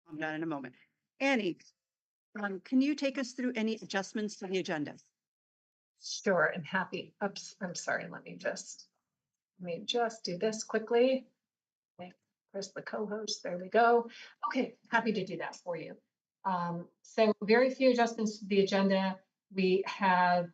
I'm done in a moment. Annie, can you take us through any adjustments to the agenda? Sure, and happy. Oops, I'm sorry. Let me just do this quickly. Okay, Chris, the co-host. There we go. Okay, happy to do that for you. So very few adjustments to the agenda. We have.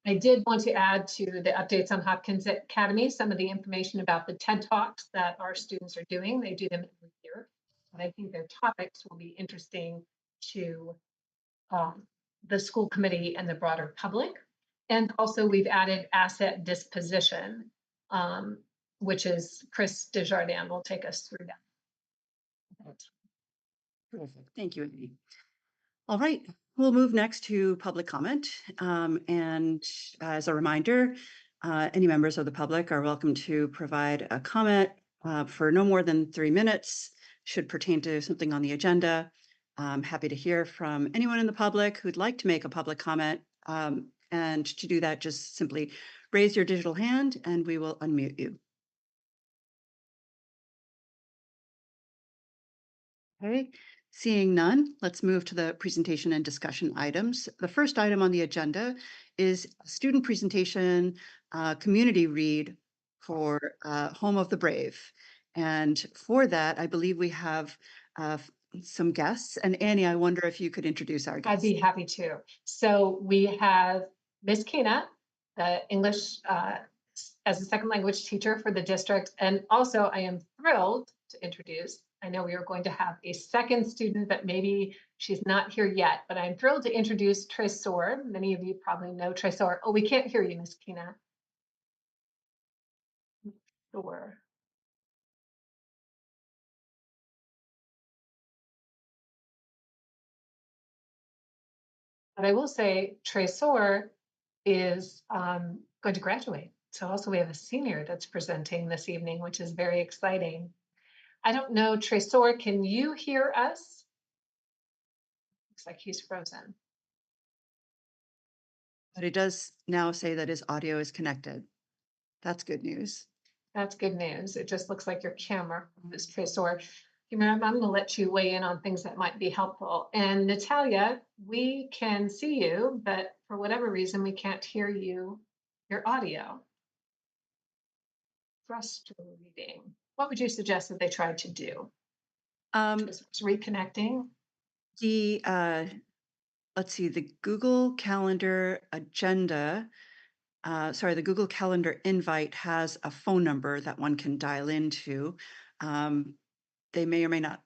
I did want to add to the updates on Hopkins Academy some of the information about the TED Talks that our students are doing. They do them every year, but I think their topics will be interesting to um, the school committee and the broader public. And also we've added asset disposition, um, which is Chris Desjardins will take us through that. Terrific. Thank you, Annie. All right, we'll move next to public comment. And as a reminder, any members of the public are welcome to provide a comment for no more than 3 minutes, should pertain to something on the agenda. I'm happy to hear from anyone in the public who'd like to make a public comment. And to do that, just simply raise your digital hand and we will unmute you. Okay, seeing none, let's move to the presentation and discussion items. The first item on the agenda is a student presentation, community read for Home of the Brave. And for that, I believe we have some guests. And Annie, I wonder if you could introduce our I'd guests. be happy to. So we have Miss Kina, the English as a second language teacher for the district. And also I am thrilled to introduce, I know we are going to have a second student, but maybe she's not here yet, but I'm thrilled to introduce Tresor. Many of you probably know Tresor. Oh, we can't hear you, Miss Kina. Sure. But I will say Tresor is going to graduate. So also we have a senior that's presenting this evening, which is very exciting. I don't know, Tresor, can you hear us? Looks like he's frozen. But it does now say that his audio is connected. That's good news. That's good news. It just looks like your camera is Tresor. I'm going to let you weigh in on things that might be helpful. And Natalia, we can see you, but for whatever reason, we can't hear you, your audio. Frustrating. What would you suggest that they try to do? Um, Just reconnecting? the let's see, the Google Calendar agenda, sorry, the Google Calendar invite has a phone number that one can dial into. They may or may not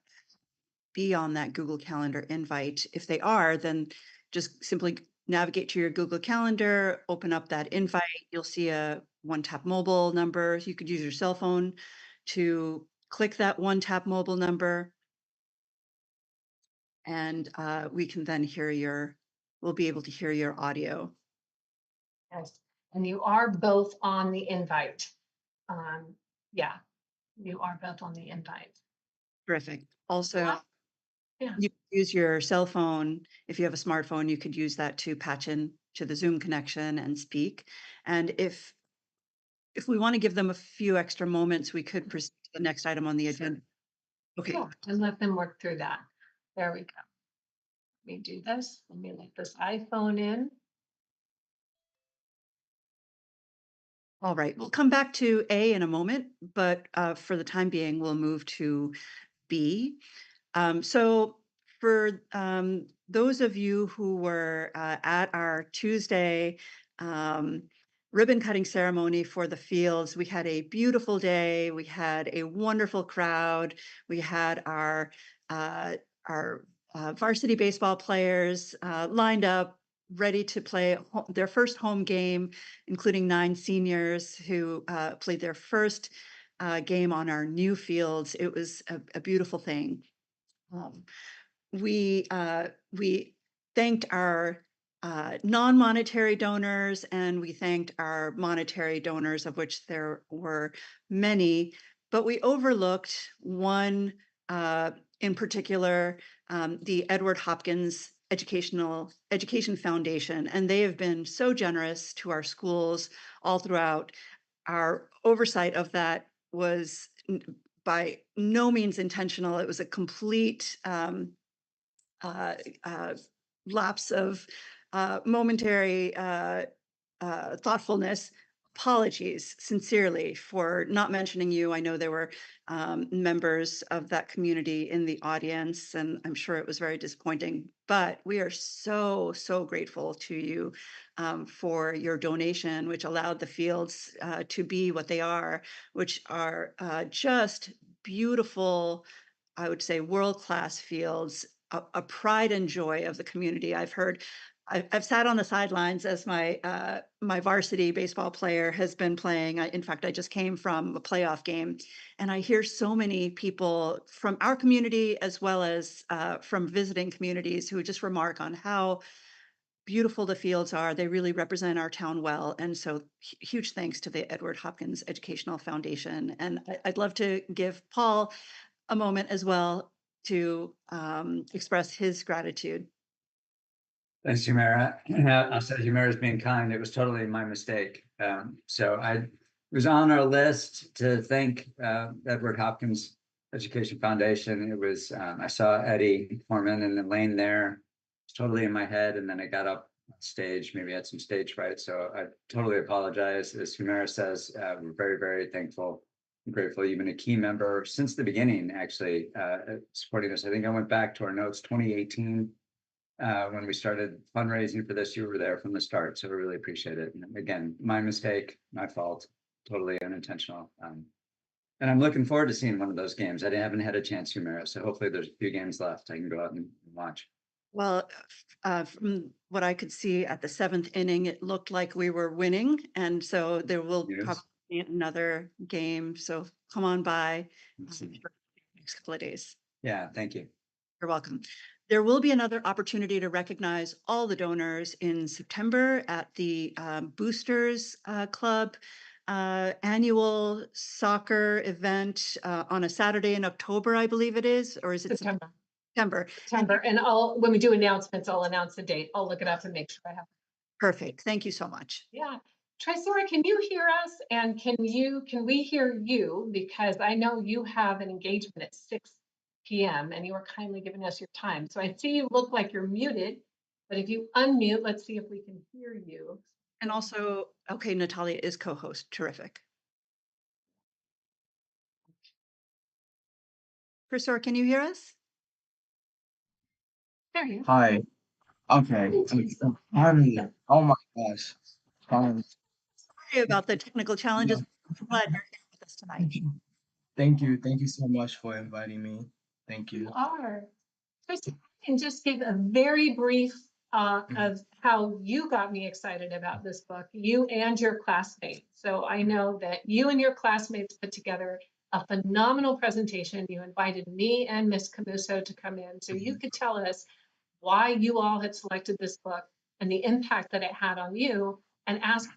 be on that Google Calendar invite. If they are, then just simply navigate to your Google Calendar, open up that invite. You'll see a one tap mobile number. You could use your cell phone to click that one tap mobile number. And we can then we'll be able to hear your audio. Yes. And you are both on the invite. Yeah, you are both on the invite. Terrific. Also, Yeah. you could use your cell phone. If you have a smartphone, you could use that to patch in to the Zoom connection and speak. And if we want to give them a few extra moments, we could proceed to the next item on the agenda. Okay. Yeah, and let them work through that. There we go. Let me do this. Let me let this iPhone in. All right. We'll come back to A in a moment, but for the time being, we'll move to B. So for those of you who were at our Tuesday ribbon cutting ceremony for the fields, we had a beautiful day. We had a wonderful crowd. We had uh, our varsity baseball players lined up, ready to play their first home game, including 9 seniors who played their first game on our new fields. It was a beautiful thing. Um, we thanked our non-monetary donors and we thanked our monetary donors, of which there were many, but we overlooked one in particular, the Edward Hopkins Education Foundation, and they have been so generous to our schools all throughout. Our oversight of that was by no means intentional. It was a complete uh, uh, lapse of momentary thoughtfulness. Apologies sincerely for not mentioning you. I know there were members of that community in the audience, and I'm sure it was very disappointing. But we are so, so grateful to you for your donation, which allowed the fields to be what they are, which are just beautiful, I would say, world-class fields, a pride and joy of the community. I've sat on the sidelines as my varsity baseball player has been playing. In fact, I just came from a playoff game, and I hear so many people from our community as well as from visiting communities who just remark on how beautiful the fields are. They really represent our town well, and so huge thanks to the Edward Hopkins Educational Foundation. And I'd love to give Paul a moment as well to express his gratitude. Thanks, Humira. I'll say Humira's being kind. It was totally my mistake. So I was on our list to thank Edward Hopkins Education Foundation. It was I saw Eddie Foreman and Elaine there. It's totally in my head, and then I got up on stage. Maybe I had some stage fright, so I totally apologize. As Humira says, we're very, very thankful and grateful. You've been a key member since the beginning, actually, supporting us. I think I went back to our notes 2018 when we started fundraising for this. You were there from the start, so we really appreciate it. And again, my mistake, my fault, totally unintentional. And I'm looking forward to seeing one of those games. I haven't had a chance, Humira, so hopefully there's a few games left I can go out and watch. Well, from what I could see at the seventh inning, it looked like we were winning, and so there will probably Yes. be another game. So come on by Let's for see. the next couple of days. Yeah, thank you. You're welcome. There will be another opportunity to recognize all the donors in September at the Boosters Club annual soccer event on a Saturday in October, I believe it is, or is it September, September? September. And when we do announcements, I'll announce the date. I'll look it up and make sure I have. Perfect. Thank you so much. Yeah. Trisora, can you hear us? And can we hear you? Because I know you have an engagement at 6 p.m. and you are kindly giving us your time. So I see you look like you're muted, but if you unmute, let's see if we can hear you. And also, okay, Natalia is co-host. Terrific. Priscilla, can you hear us? There you go. Hi. Okay. Oh my gosh. Um, Sorry about the technical yeah, challenges. I'm glad you're here with us tonight. thank you. Thank you so much for inviting me. Thank You you. are. Chris, and just give a very brief of how you got me excited about this book, you and your classmates. So I know that you and your classmates put together a phenomenal presentation. You invited me and Miss Camuso to come in so you could tell us why you all had selected this book and the impact that it had on you, and ask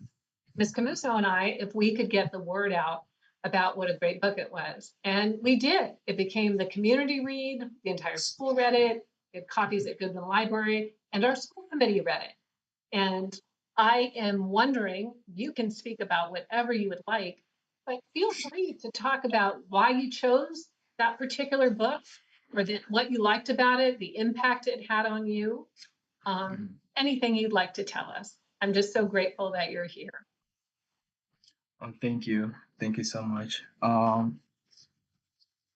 Miss Camuso and I if we could get the word out about what a great book it was. And we did. It became the community read. The entire school read it. We had copies at Goodman Library, and our school committee read it. And I am wondering, you can speak about whatever you would like, but feel free to talk about why you chose that particular book, or what you liked about it, the impact it had on you, anything you'd like to tell us. I'm just so grateful that you're here. Thank you. Thank you so much.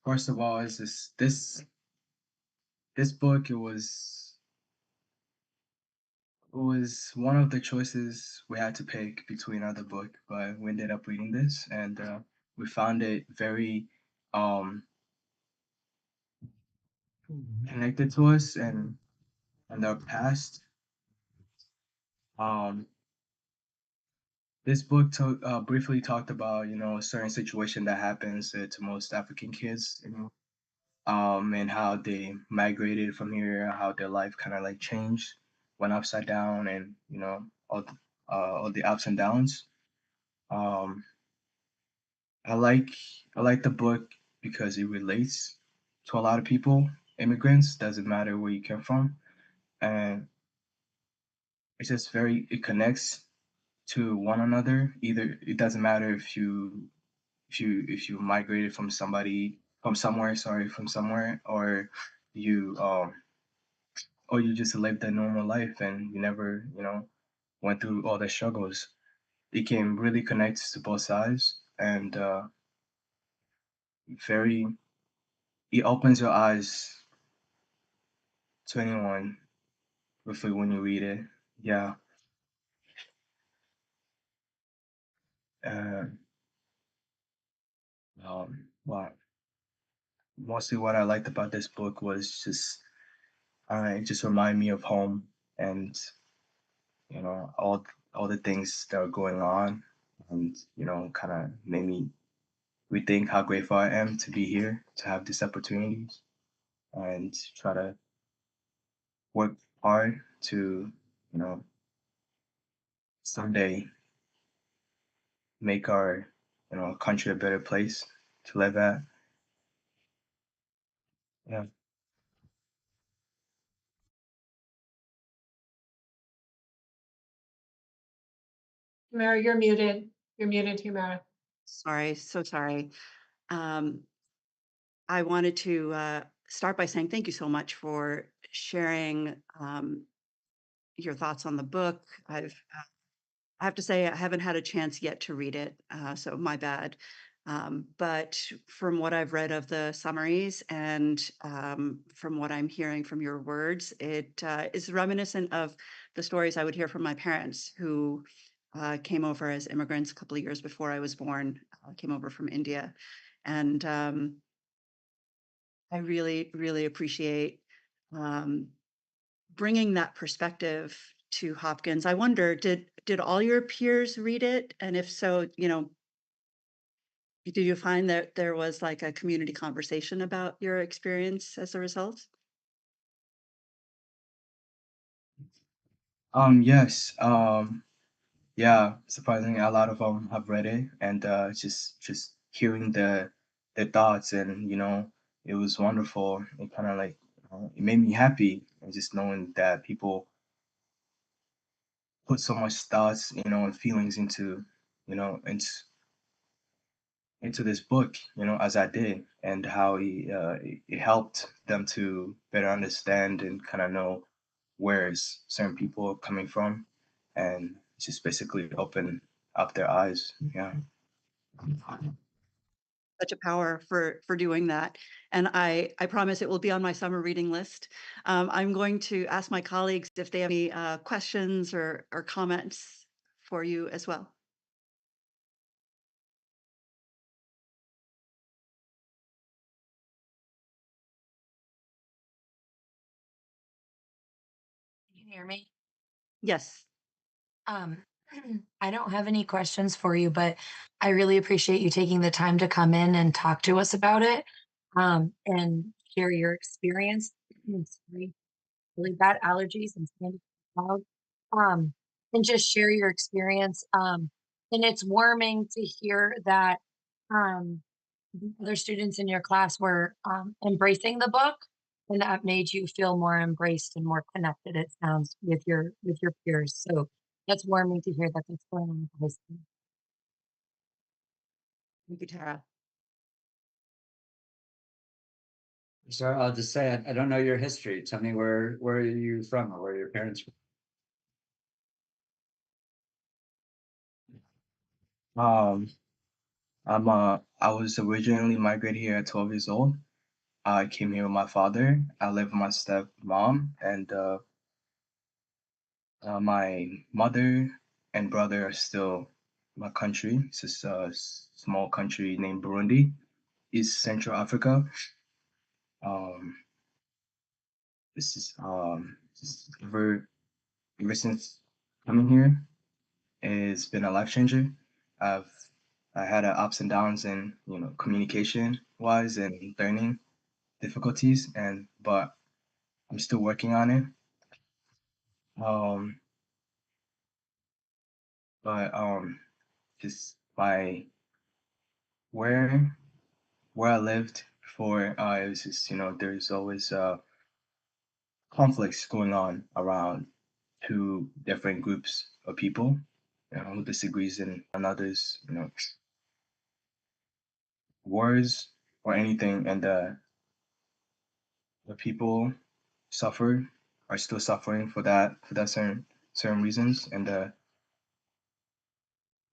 First of all, is this book, it was one of the choices we had to pick between other book, but we ended up reading this, and we found it very connected to us and our past. Um, This book briefly talked about, a certain situation that happens to most African kids, and how they migrated from here, how their life kind of like changed, went upside down, and all the ups and downs. Um, I like I like the book because it relates to a lot of people, immigrants. Doesn't matter where you come from, and it's just it connects to one another. Either it doesn't matter if you migrated from somebody from somewhere, or you just lived a normal life and you never, went through all the struggles. It can really connect to both sides, and very it opens your eyes to anyone roughly when you read it. Yeah. Uh, well, mostly what I liked about this book was just it just reminded me of home, and all the things that are going on, and kind of made me rethink how grateful I am to be here, to have these opportunities, and try to work hard to you know someday make our country a better place to live at. Yeah. Tamara, you're muted. You're muted, Tamara. Sorry, so sorry. Um, I wanted to start by saying thank you so much for sharing your thoughts on the book. I have to say I haven't had a chance yet to read it, so my bad. But from what I've read of the summaries and from what I'm hearing from your words, it is reminiscent of the stories I would hear from my parents who came over as immigrants a couple of years before I was born, came over from India. And I really, really appreciate um, bringing that perspective to Hopkins. I wonder, did all your peers read it? And if so, did you find that there was like a community conversation about your experience as a result? Yes. Yeah. Surprisingly, a lot of them have read it, and just hearing the thoughts, and it was wonderful. It kind of like it made me happy, and just knowing that people put so much thoughts, and feelings into, you know, into into this book, as I did, and how it helped them to better understand and kind of know certain people are coming from, and just basically open up their eyes. Yeah. Such a power for doing that. And I promise it will be on my summer reading list. I'm going to ask my colleagues if they have any questions or comments for you as well. Can you hear me? Yes. Um, I don't have any questions for you, but I really appreciate you taking the time to come in and talk to us about it, and share your experience. Sorry, really bad allergies and standing loud. Um, and just share your experience. And it's warming to hear that um, the other students in your class were embracing the book, and that made you feel more embraced and more connected. It sounds with your peers. So that's warming to hear that that's going on with the high school. Thank you, Tara. So I'll just say, I don't know your history. Tell me where are you from, or where are your parents from? Um, I was originally migrated here at 12 years old. I came here with my father. I live with my stepmom, and my mother and brother are still in my country. It's just a small country named Burundi, East Central Africa. Um, this is just ever since coming here, it's been a life changer. I've I had ups and downs in communication wise and learning difficulties, and but I'm still working on it. Um, but just by where I lived before, it was just there's always conflicts going on around two different groups of people, who disagrees in another's words, or anything, and the people suffered are still suffering for that certain reasons, and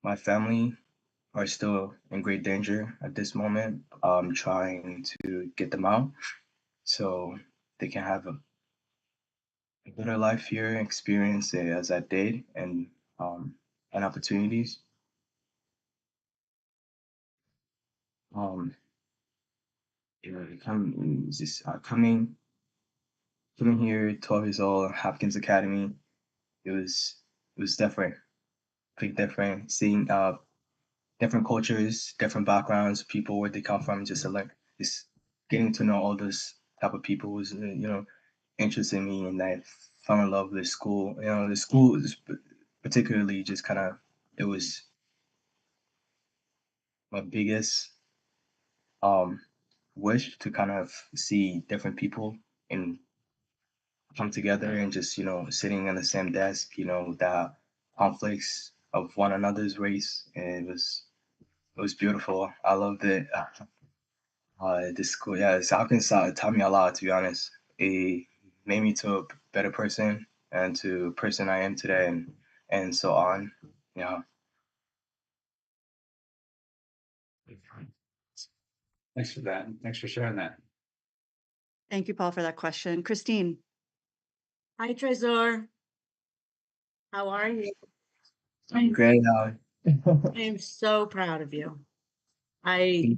my family are still in great danger at this moment. Trying to get them out so they can have a better life here, experience it as I did, um, and opportunities. Um, coming here, 12 years old, Hopkins Academy. It was different, pretty different. Seeing different cultures, different backgrounds, people where they come from, just getting to know all those type of people was interesting me, and I fell in love with the school. The school is particularly just kind of it was my biggest um wish to kind of see different people and come together and just sitting on the same desk, without conflicts of one another's race, and it was beautiful. I loved it. This school, yeah, Hopkins taught me a lot, to be honest. It made me to a better person and to the person I am today, and so on. Yeah. Thanks for that. Thanks for sharing that. Thank you, Paul, for that question. Christine, Hi, Trezor. How are you? I'm great. I am so proud of you. I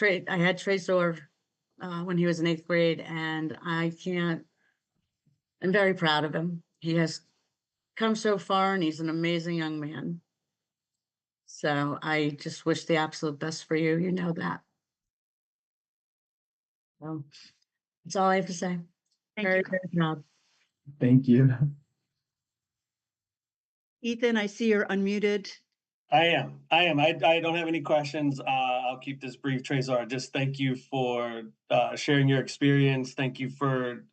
had Trezor when he was in 8th grade, and I'm very proud of him. He has come so far, and he's an amazing young man. So I just wish the absolute best for you. You know that. So that's all I have to say. thank Very, you. very proud. Thank you. Ethan, I see you're unmuted. I am. I don't have any questions. I'll keep this brief, Trezor. Just thank you for sharing your experience. Thank you for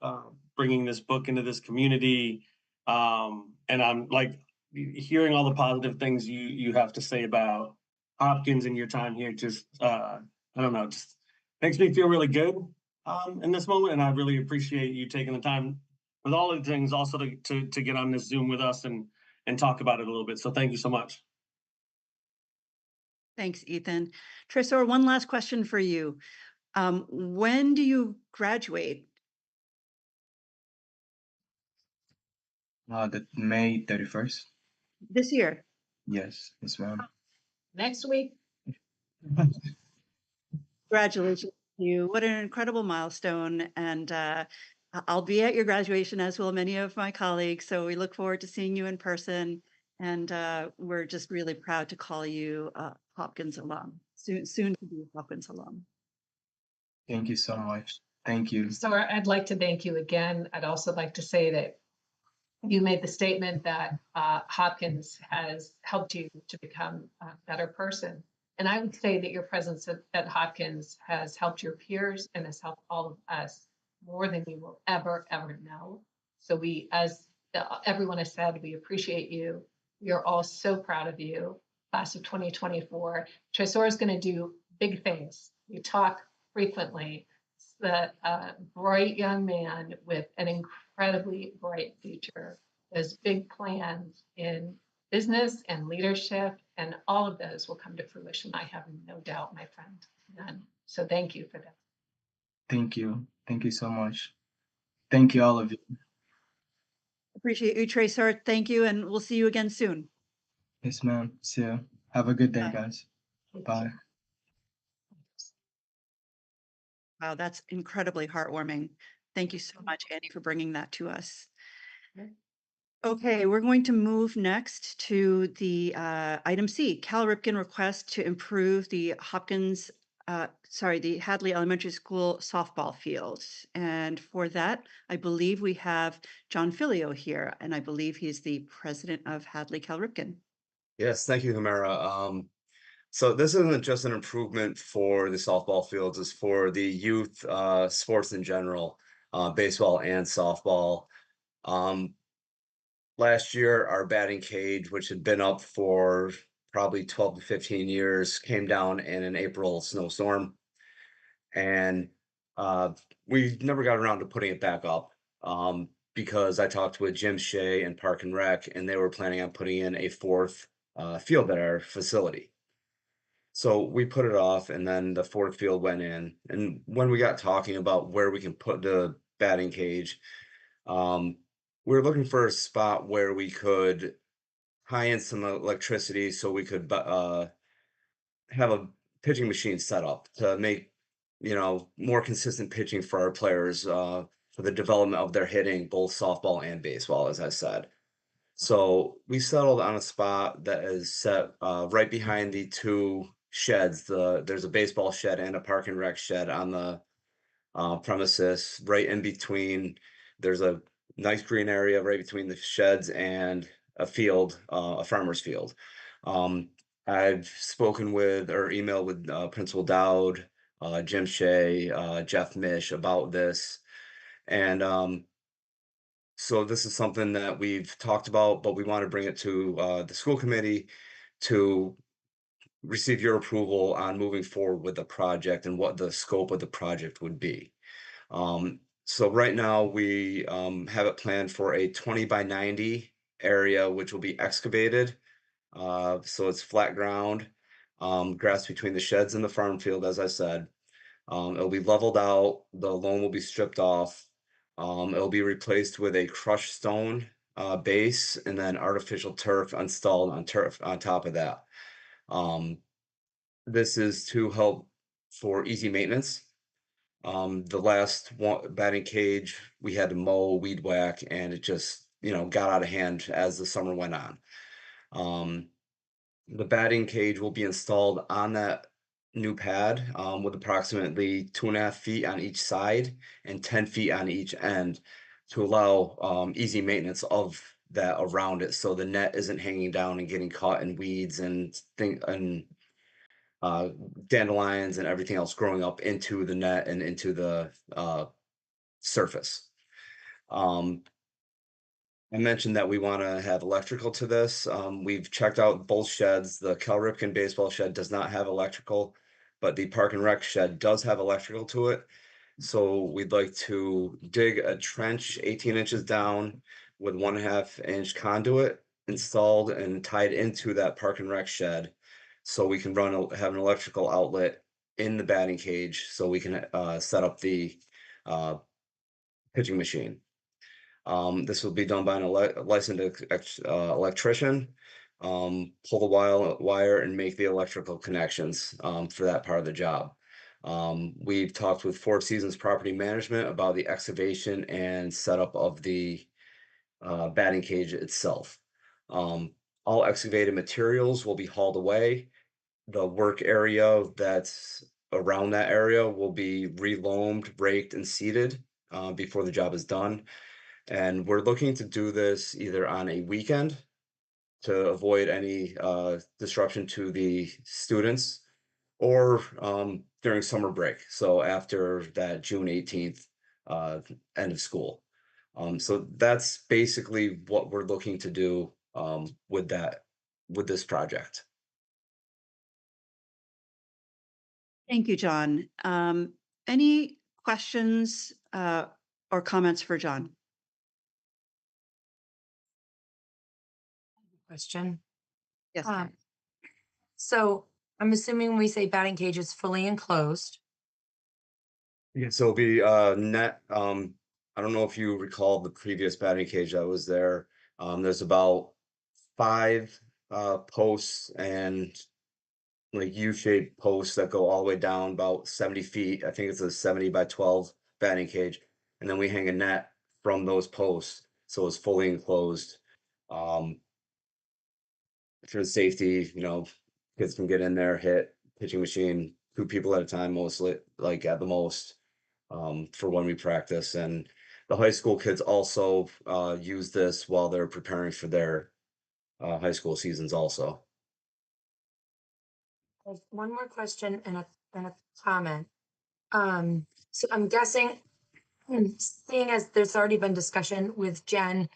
bringing this book into this community. And I'm like hearing all the positive things you have to say about Hopkins and your time here. Just I don't know, just makes me feel really good in this moment. And I really appreciate you taking the time with all of the things also to get on this Zoom with us and talk about it a little bit. So thank you so much. Thanks, Ethan. Trisor, one last question for you. When do you graduate? The May 31st. This year. Yes, ma'am. Next week, Congratulations to you. What an incredible milestone. And I'll be at your graduation, as will many of my colleagues. So we look forward to seeing you in person. And we're just really proud to call you Hopkins alum, soon to be a Hopkins alum. Thank you so much. Thank you. so I'd like to thank you again. I'd also like to say that you made the statement that Hopkins has helped you to become a better person. And I would say that your presence at Hopkins has helped your peers and has helped all of us more than you will ever, ever know. So we, as everyone has said, we appreciate you. We are all so proud of you. Class of 2024. Tresor is going to do big things. You talk frequently. The bright young man with an incredibly bright future. There's big plans in business and leadership, and all of those will come to fruition. I have no doubt, my friend. None. So thank you for that. Thank you. Thank you so much. Thank you, all of you. Appreciate you, Tresor. Thank you. And we'll see you again soon. Yes, ma'am. See ya. Have a good day, Bye. guys. Bye. Wow, that's incredibly heartwarming. Thank you so much, Andy, for bringing that to us. Okay, we're going to move next to the item C, Cal Ripken request to improve the the Hadley Elementary School softball field. And for that, I believe we have John Filio here, and I believe he's the president of Hadley Cal Ripken. Yes, thank you, Humera. So this isn't just an improvement for the softball fields, it's for the youth sports in general, baseball and softball. Last year, our batting cage, which had been up for probably 12 to 15 years, came down in an April snowstorm. And we never got around to putting it back up because I talked with Jim Shea and Park and Rec, and they were planning on putting in a fourth field at our facility. So we put it off, and then the fourth field went in. And when we got talking about where we can put the batting cage, um, we were looking for a spot where we could tie in some electricity so we could have a pitching machine set up to make, more consistent pitching for our players, for the development of their hitting, both softball and baseball, as I said. So we settled on a spot that is set right behind the two sheds. There's a baseball shed and a park and rec shed on the premises. Right in between, there's a nice green area right between the sheds and a field, a farmer's field. Um, I've spoken with or emailed with Principal Dowd, Jim Shea, Jeff Mish about this, and so this is something that we've talked about, but we want to bring it to the school committee to receive your approval on moving forward with the project and what the scope of the project would be. So right now we have it planned for a 20 by 90 area, which will be excavated. So it's flat ground, grass between the sheds and the farm field, as I said. It'll be leveled out, the loam will be stripped off. It'll be replaced with a crushed stone base and then artificial turf installed on turf on top of that. Um, this is to help for easy maintenance. The last one batting cage, we had to mow, weed whack, and it just, got out of hand as the summer went on. Um, the batting cage will be installed on that new pad with approximately 2.5 feet on each side and 10 feet on each end to allow easy maintenance of that around it, so the net isn't hanging down and getting caught in weeds and uh, dandelions and everything else growing up into the net and into the surface. Um, I mentioned that we want to have electrical to this. We've checked out both sheds. The Cal Ripken baseball shed does not have electrical, but the Park and Rec shed does have electrical to it. So we'd like to dig a trench 18 inches down with 1.5 inch conduit installed and tied into that Park and Rec shed. So we can have an electrical outlet in the batting cage so we can set up the uh, pitching machine. This will be done by an licensed electrician. Pull the wire and make the electrical connections for that part of the job. We've talked with Four Seasons Property Management about the excavation and setup of the batting cage itself. All excavated materials will be hauled away. The work area that's around that area will be reloamed, raked, and seeded before the job is done. And we're looking to do this either on a weekend to avoid any disruption to the students or during summer break. So after that June 18th end of school. So that's basically what we're looking to do with this project. Thank you, John. Any questions or comments for John? Question. Yes. Um, so I'm assuming when we say batting cage is fully enclosed. Yeah, so it'll be net. I don't know if you recall the previous batting cage that was there. There's about 5 posts and like U-shaped posts that go all the way down about 70 feet. I think it's a 70 by 12 batting cage. And then we hang a net from those posts. So it's fully enclosed. Um, for the safety, kids can get in there, hit pitching machine, 2 people at a time, mostly, like at the most, for when we practice. And the high school kids also use this while they're preparing for their high school seasons also. There's one more question and a comment. So I'm guessing, seeing as there's already been discussion with Jen,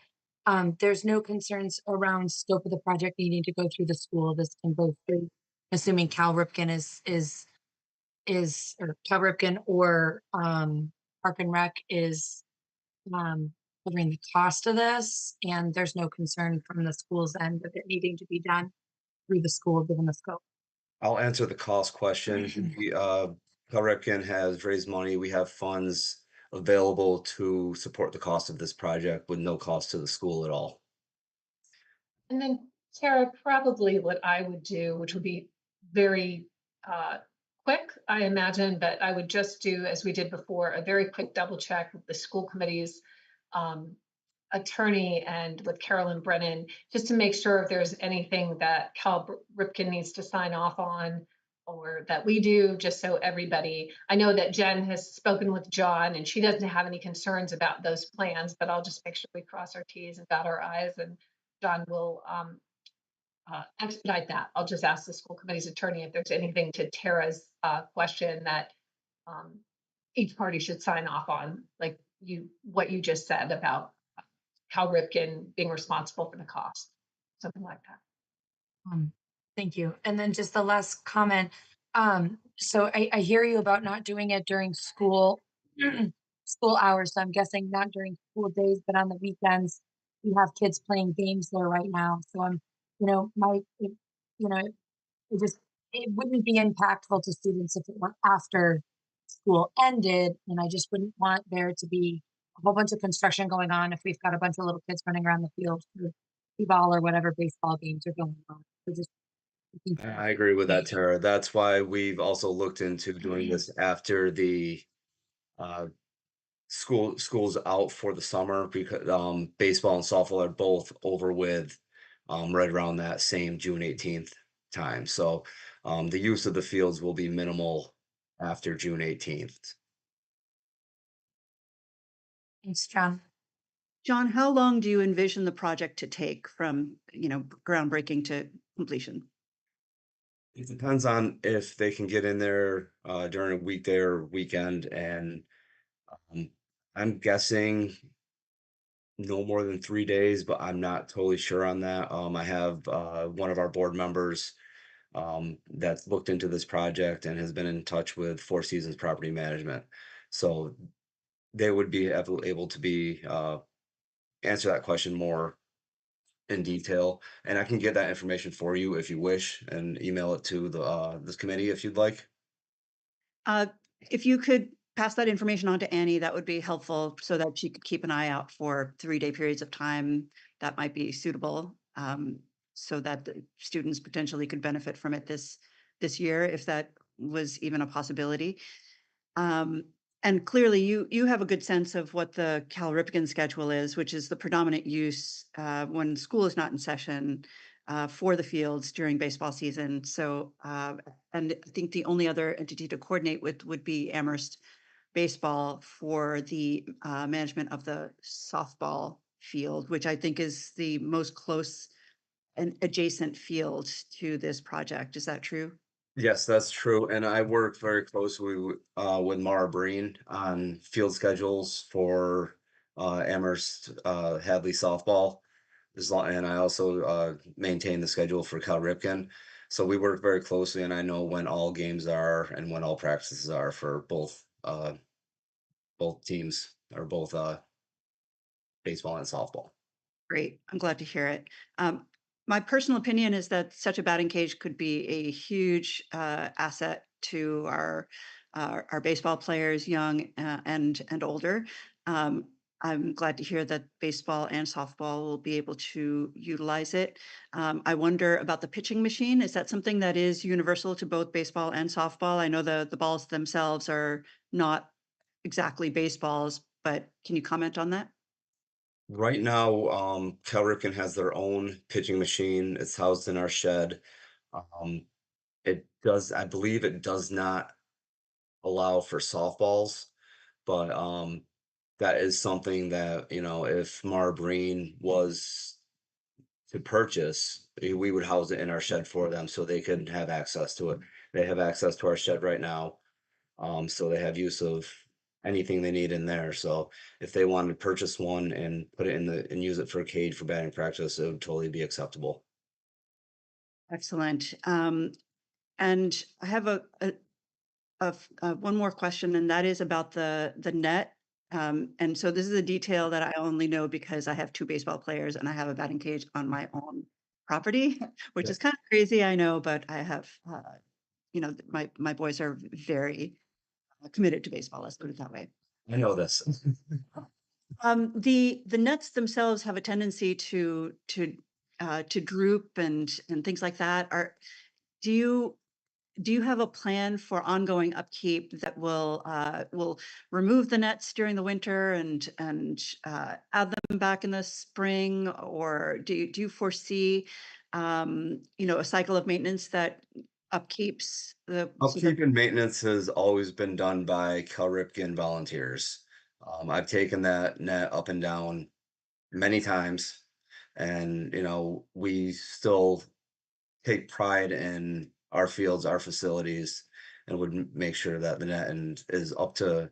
there's no concerns around scope of the project needing to go through the school. This can go through, assuming Cal Ripken is is, or Cal Ripken or Park and Rec is covering the cost of this, and there's no concern from the school's end of it needing to be done through the school, given the scope. I'll answer the cost question. Cal Ripken has raised money. We have funds available to support the cost of this project with no cost to the school at all. And then Tara, probably what I would do, which would be very quick, I imagine, but I would just do, as we did before, a very quick double check with the school committee's attorney and with Carolyn Brennan, just to make sure if there's anything that Cal Ripken needs to sign off on or that we do, just so everybody, I know that Jen has spoken with John and she doesn't have any concerns about those plans, but I'll just make sure we cross our T's and dot our I's, and John will expedite that. I'll just ask the school committee's attorney if there's anything to Tara's question that each party should sign off on, like what you just said about Cal Ripken being responsible for the cost, something like that. Thank you. And then just the last comment. So I hear you about not doing it during school school hours. So I'm guessing not during school days, but on the weekends. We have kids playing games there right now. So I'm, it just it wouldn't be impactful to students if it were after school ended, and I just wouldn't want there to be a whole bunch of construction going on if we've got a bunch of little kids running around the field for t-ball or whatever baseball games are going on. So just I agree with that, Tara. That's why we've also looked into doing this after the uh, school's out for the summer, because baseball and softball are both over with right around that same June 18th time. So the use of the fields will be minimal after June 18th. Thanks, John. John, how long do you envision the project to take from, groundbreaking to completion? It depends on if they can get in there during a weekday or weekend, and um, I'm guessing no more than 3 days, but I'm not totally sure on that. I have one of our board members that's looked into this project and has been in touch with Four Seasons Property Management, so they would be able to be answer that question more in detail, and I can get that information for you if you wish, and email it to the this committee if you'd like. Uh, if you could pass that information on to Annie, that would be helpful so that she could keep an eye out for 3-day periods of time that might be suitable, so that the students potentially could benefit from it this year, if that was even a possibility. And clearly, you have a good sense of what the Cal Ripken schedule is, which is the predominant use when school is not in session for the fields during baseball season. So, and I think the only other entity to coordinate with would be Amherst Baseball for the management of the softball field, which I think is the most close and adjacent field to this project. Is that true? Yes, that's true, and I work very closely with Mara Breen on field schedules for Amherst Hadley softball. And I also maintain the schedule for Cal Ripken. So we work very closely, and I know when all games are and when all practices are for both teams, or both baseball and softball. Great. I'm glad to hear it. My personal opinion is that such a batting cage could be a huge asset to our baseball players, young and older. I'm glad to hear that baseball and softball will be able to utilize it. I wonder about the pitching machine. Is that something that is universal to both baseball and softball? I know the balls themselves are not exactly baseballs, but can you comment on that? Right now, Cal Ripken has their own pitching machine. It's housed in our shed. Um, I believe it does not allow for softballs, but that is something that, if Mara Breen was to purchase, we would house it in our shed for them so they could have access to it. They have access to our shed right now. So they have use of anything they need in there. So if they wanted to purchase one and put it and use it for a cage for batting practice, it would totally be acceptable. Excellent. And I have one more question, and that is about the net. And so this is a detail that I only know because I have two baseball players and I have a batting cage on my own property, which Yeah. is kind of crazy, I know, but I have, my boys are very committed to baseball. Let's put it that way. I know this. The nets themselves have a tendency to droop and things like that. Do you do you have a plan for ongoing upkeep that will remove the nets during the winter and add them back in the spring, or do you foresee a cycle of maintenance that upkeeps the so that Upkeep and maintenance has always been done by Cal Ripken volunteers. I've taken that net up and down many times, and we still take pride in our fields, our facilities, and would make sure that the net and is up to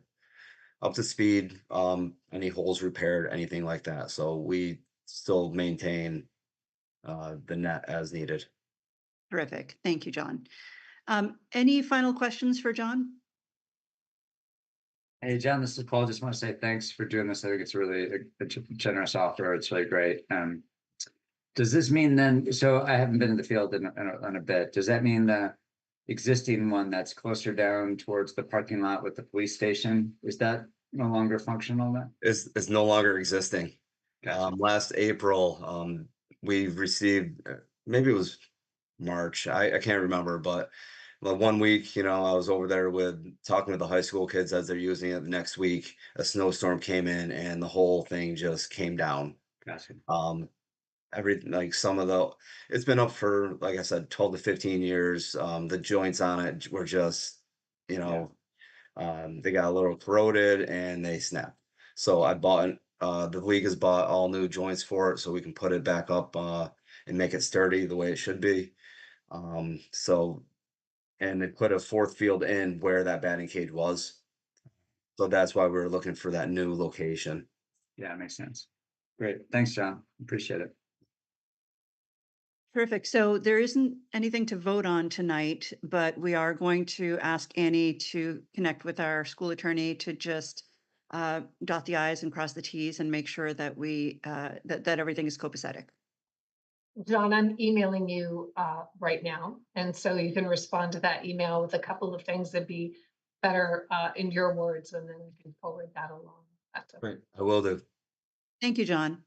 speed. Any holes repaired, anything like that. So we still maintain the net as needed. Terrific. Thank you, John. Any final questions for John? Hey, John, this is Paul. Just want to say thanks for doing this. I think it's really a generous offer. It's really great. Does this mean then, so I haven't been in the field in a bit. Does that mean the existing one that's closer down towards the parking lot with the police station, is that no longer functional then? Is no longer existing. Gotcha. Last April, we received, maybe it was March, I can't remember, but one week, I was over there talking with the high school kids as they're using it. The next week, a snowstorm came in and the whole thing just came down. Gotcha. Everything, like it's been up for, like I said, 12 to 15 years. The joints on it were just, they got a little corroded and they snapped. So the league has bought all new joints for it so we can put it back up and make it sturdy the way it should be. So, and they put a fourth field in where that batting cage was. So that's why we were looking for that new location. Yeah, it makes sense. Great. Thanks, John. Appreciate it. Terrific. So there isn't anything to vote on tonight, but we are going to ask Annie to connect with our school attorney to just dot the i's and cross the t's and make sure that that everything is copacetic. John, I'm emailing you right now, and so you can respond to that email with a couple of things that'd be better in your words, and then we can forward that along. That's okay. Right. I will do. Thank you, John.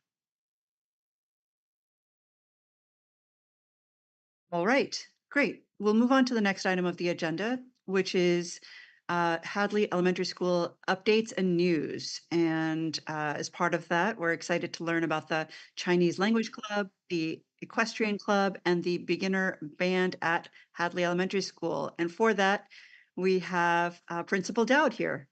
All right, great. We'll move on to the next item of the agenda, which is Hadley Elementary School updates and news. And as part of that, we're excited to learn about the Chinese Language Club, the Equestrian Club, and the beginner band at Hadley Elementary School. And for that, we have Principal Dowd here.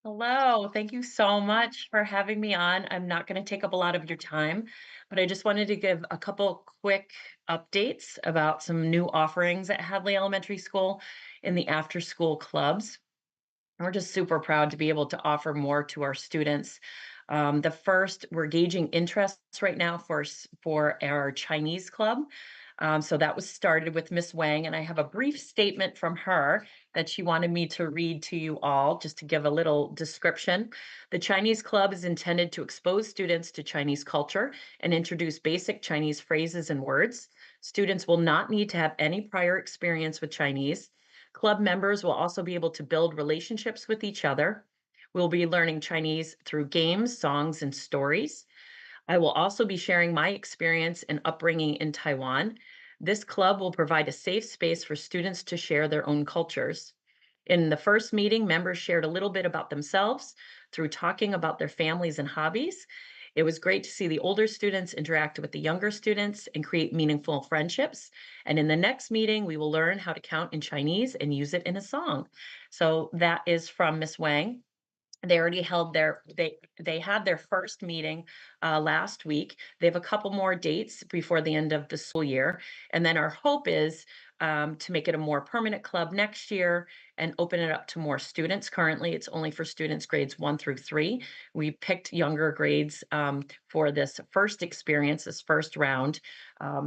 Hello, thank you so much for having me on. I'm not going to take up a lot of your time, but I just wanted to give a couple quick updates about some new offerings at Hadley Elementary School in the after school clubs. We're just super proud to be able to offer more to our students. The first, we're gauging interests right now for our Chinese club. So that was started with Miss Wang, and I have a brief statement from her that she wanted me to read to you all, just to give a little description. The Chinese Club is intended to expose students to Chinese culture and introduce basic Chinese phrases and words. Students will not need to have any prior experience with Chinese. Club members will also be able to build relationships with each other. We'll be learning Chinese through games, songs, and stories. I will also be sharing my experience and upbringing in Taiwan. This club will provide a safe space for students to share their own cultures. In the first meeting, members shared a little bit about themselves through talking about their families and hobbies. It was great to see the older students interact with the younger students and create meaningful friendships. And in the next meeting, we will learn how to count in Chinese and use it in a song. So that is from Miss Wang. They already held they had their first meeting last week. They have a couple more dates before the end of the school year. And then our hope is to make it a more permanent club next year and open it up to more students. Currently, it's only for students grades 1 through 3. We picked younger grades for this first experience, this first round,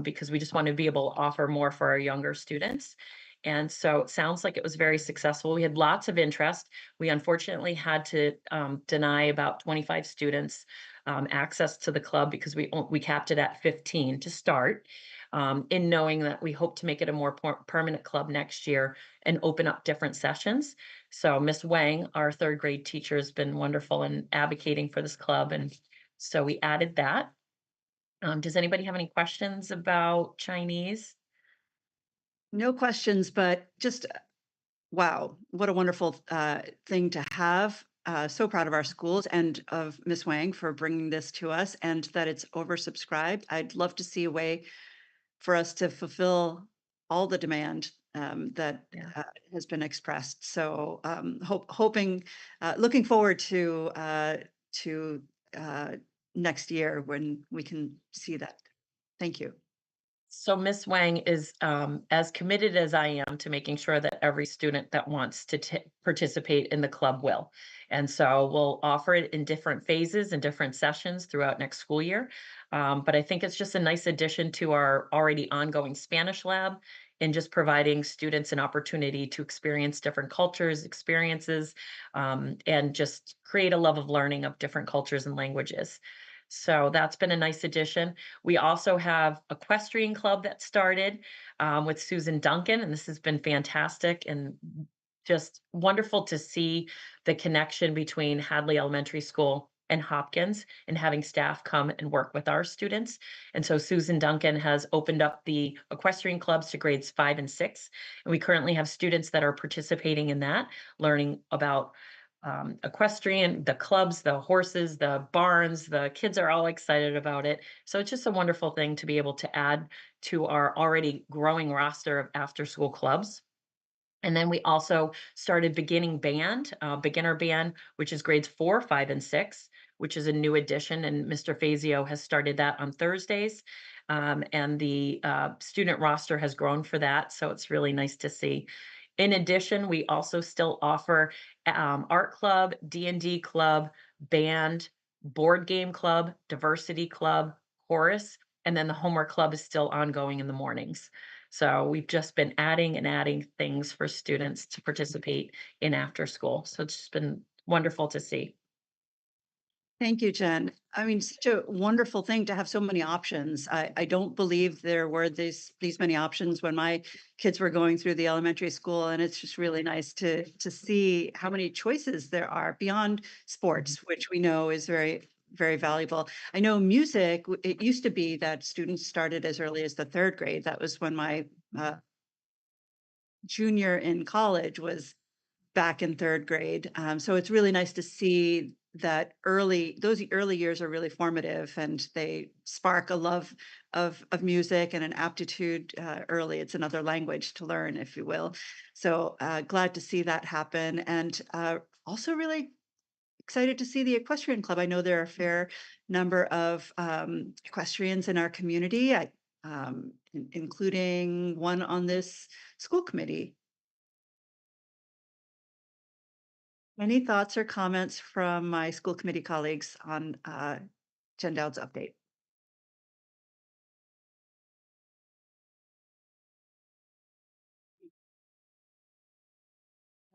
because we just want to be able to offer more for our younger students. And so it sounds like it was very successful. We had lots of interest. We unfortunately had to deny about 25 students access to the club because we capped it at 15 to start. In knowing that we hope to make it a more permanent club next year and open up different sessions. So Miss Wang, our third grade teacher, has been wonderful in advocating for this club, and so we added that. Does anybody have any questions about Chinese? No questions, but just wow, what a wonderful thing to have. So proud of our schools and of Miss Wang for bringing this to us, and that it's oversubscribed. I'd love to see a way for us to fulfill all the demand that Yeah. has been expressed. So hoping, looking forward to next year when we can see that. Thank you. So Miss Wang is as committed as I am to making sure that every student that wants to participate in the club will. And so we'll offer it in different phases and different sessions throughout next school year. But I think it's just a nice addition to our already ongoing Spanish lab and just providing students an opportunity to experience different cultures, experiences, and just create a love of learning of different cultures and languages. So that's been a nice addition. We also have equestrian club that started with Susan Duncan, and this has been fantastic and just wonderful to see the connection between Hadley Elementary School and Hopkins and having staff come and work with our students. And so Susan Duncan has opened up the equestrian clubs to grades 5 and 6. And we currently have students that are participating in that, learning about equestrian, the clubs, the horses, the barns, the kids are all excited about it. So it's just a wonderful thing to be able to add to our already growing roster of after school clubs. And then we also started beginner band, which is grades 4, 5, and 6, which is a new addition. And Mr. Fazio has started that on Thursdays. And the student roster has grown for that. So it's really nice to see. In addition, we also still offer art club, D&D club, band, board game club, diversity club, chorus, and then the homework club is still ongoing in the mornings. So we've just been adding and adding things for students to participate in after school. So it's just been wonderful to see. Thank you, Jen. I mean, such a wonderful thing to have so many options. I don't believe there were these many options when my kids were going through the elementary school, and it's just really nice to see how many choices there are beyond sports, which we know is very valuable. I know music, it used to be that students started as early as the third grade. That was when my junior in college was back in third grade. So it's really nice to see that those early years are really formative and they spark a love of music and an aptitude early. It's another language to learn, if you will. So glad to see that happen. And also really excited to see the equestrian club. I know there are a fair number of equestrians in our community, including one on this school committee. Any thoughts or comments from my school committee colleagues on Jen Dowd's update?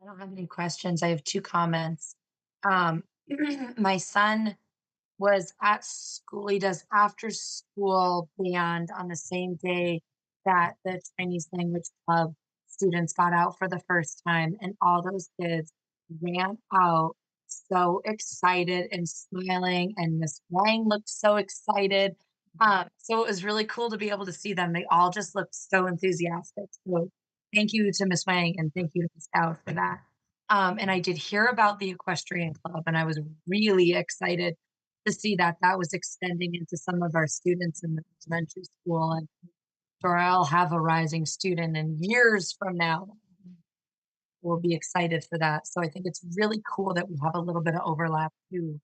I don't have any questions. I have two comments. Um, my son was at school. He does after school band on the same day that the Chinese language club students got out for the first time. And all those kids ran out so excited and smiling. And Miss Wang looked so excited. So it was really cool to be able to see them. They all just looked so enthusiastic. So thank you to Miss Wang and thank you to Miss Dowd for that. And I did hear about the equestrian club, and I was really excited to see that that was extending into some of our students in the elementary school. And sure, I'll have a rising student, and years from now, we'll be excited for that. So I think it's really cool that we have a little bit of overlap too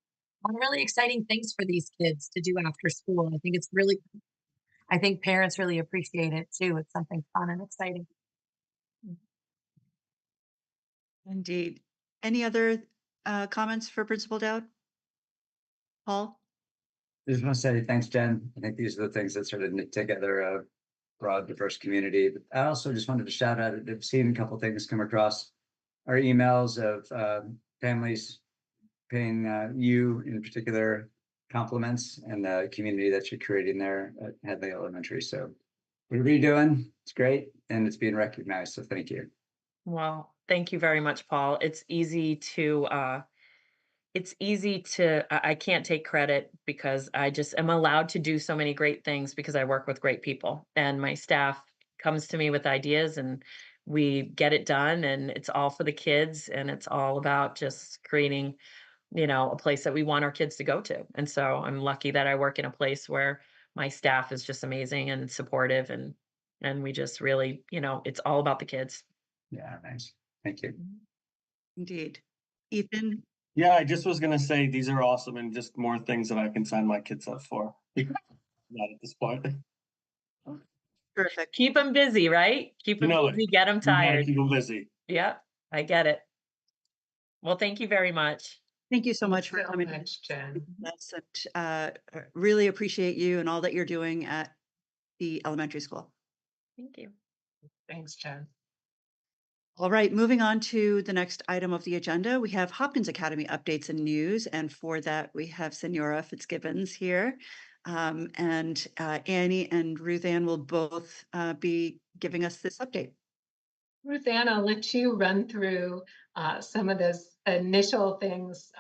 on really exciting things for these kids to do after school. I think parents really appreciate it too. It's something fun and exciting. Indeed. Any other comments for Principal Dowd? Paul? I just want to say thanks, Jen. I think these are the things that sort of knit together broad, diverse community. But I also just wanted to shout out, I've seen a couple things come across our emails of families paying you in particular compliments and the community that you're creating there at Hadley Elementary. So whatever you're doing, it's great and it's being recognized. So thank you. Well, thank you very much, Paul. I can't take credit because I just am allowed to do so many great things because I work with great people and my staff comes to me with ideas and we get it done and it's all for the kids and it's all about just creating, a place that we want our kids to go to. And so I'm lucky that I work in a place where my staff is just amazing and supportive and we just really, it's all about the kids. Yeah, nice. Thank you. Indeed. Ethan, Yeah, I just was gonna say these are awesome and just more things that I can sign my kids up for. Not at this point. perfect. Keep them busy, right? Keep You them know it. busy, get them You gotta tired. keep them busy. Yep, I get it. Well, thank you very much. Thank you so much for So coming. much, Jen. That's really appreciate you and all that you're doing at the elementary school. Thank you. Thanks, Jen. All right, moving on to the next item of the agenda, we have Hopkins Academy updates and news. And for that, we have Senora Fitzgibbons here. And Annie and Ruth Ann will both be giving us this update. Ruth Ann, I'll let you run through some of those initial things.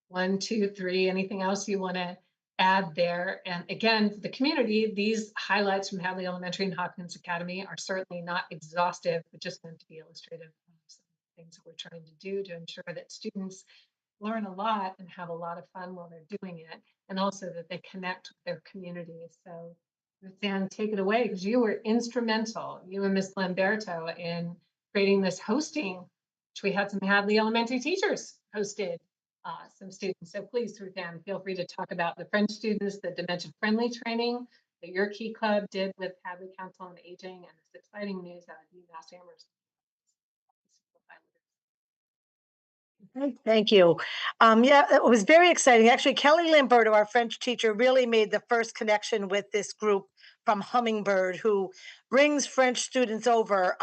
1, 2, 3, anything else you want to add there? And again, for the community, these highlights from Hadley Elementary and Hopkins Academy are certainly not exhaustive, but just meant to be illustrative of some things that we're trying to do to ensure that students learn a lot and have a lot of fun while they're doing it, and also that they connect with their community. So Ruth, take it away because you were instrumental, you and Ms. Lamberto, in creating this hosting, which we had some Hadley Elementary teachers hosted some students. So please, Ruth, feel free to talk about the French students, the dementia-friendly training that your Key Club did with Hadley Council on Aging, and this exciting news out of UMass Amherst. Thank you. Yeah, it was very exciting. Actually, Kelly Lamberto, our French teacher, really made the first connection with this group from Hummingbird, who brings French students over.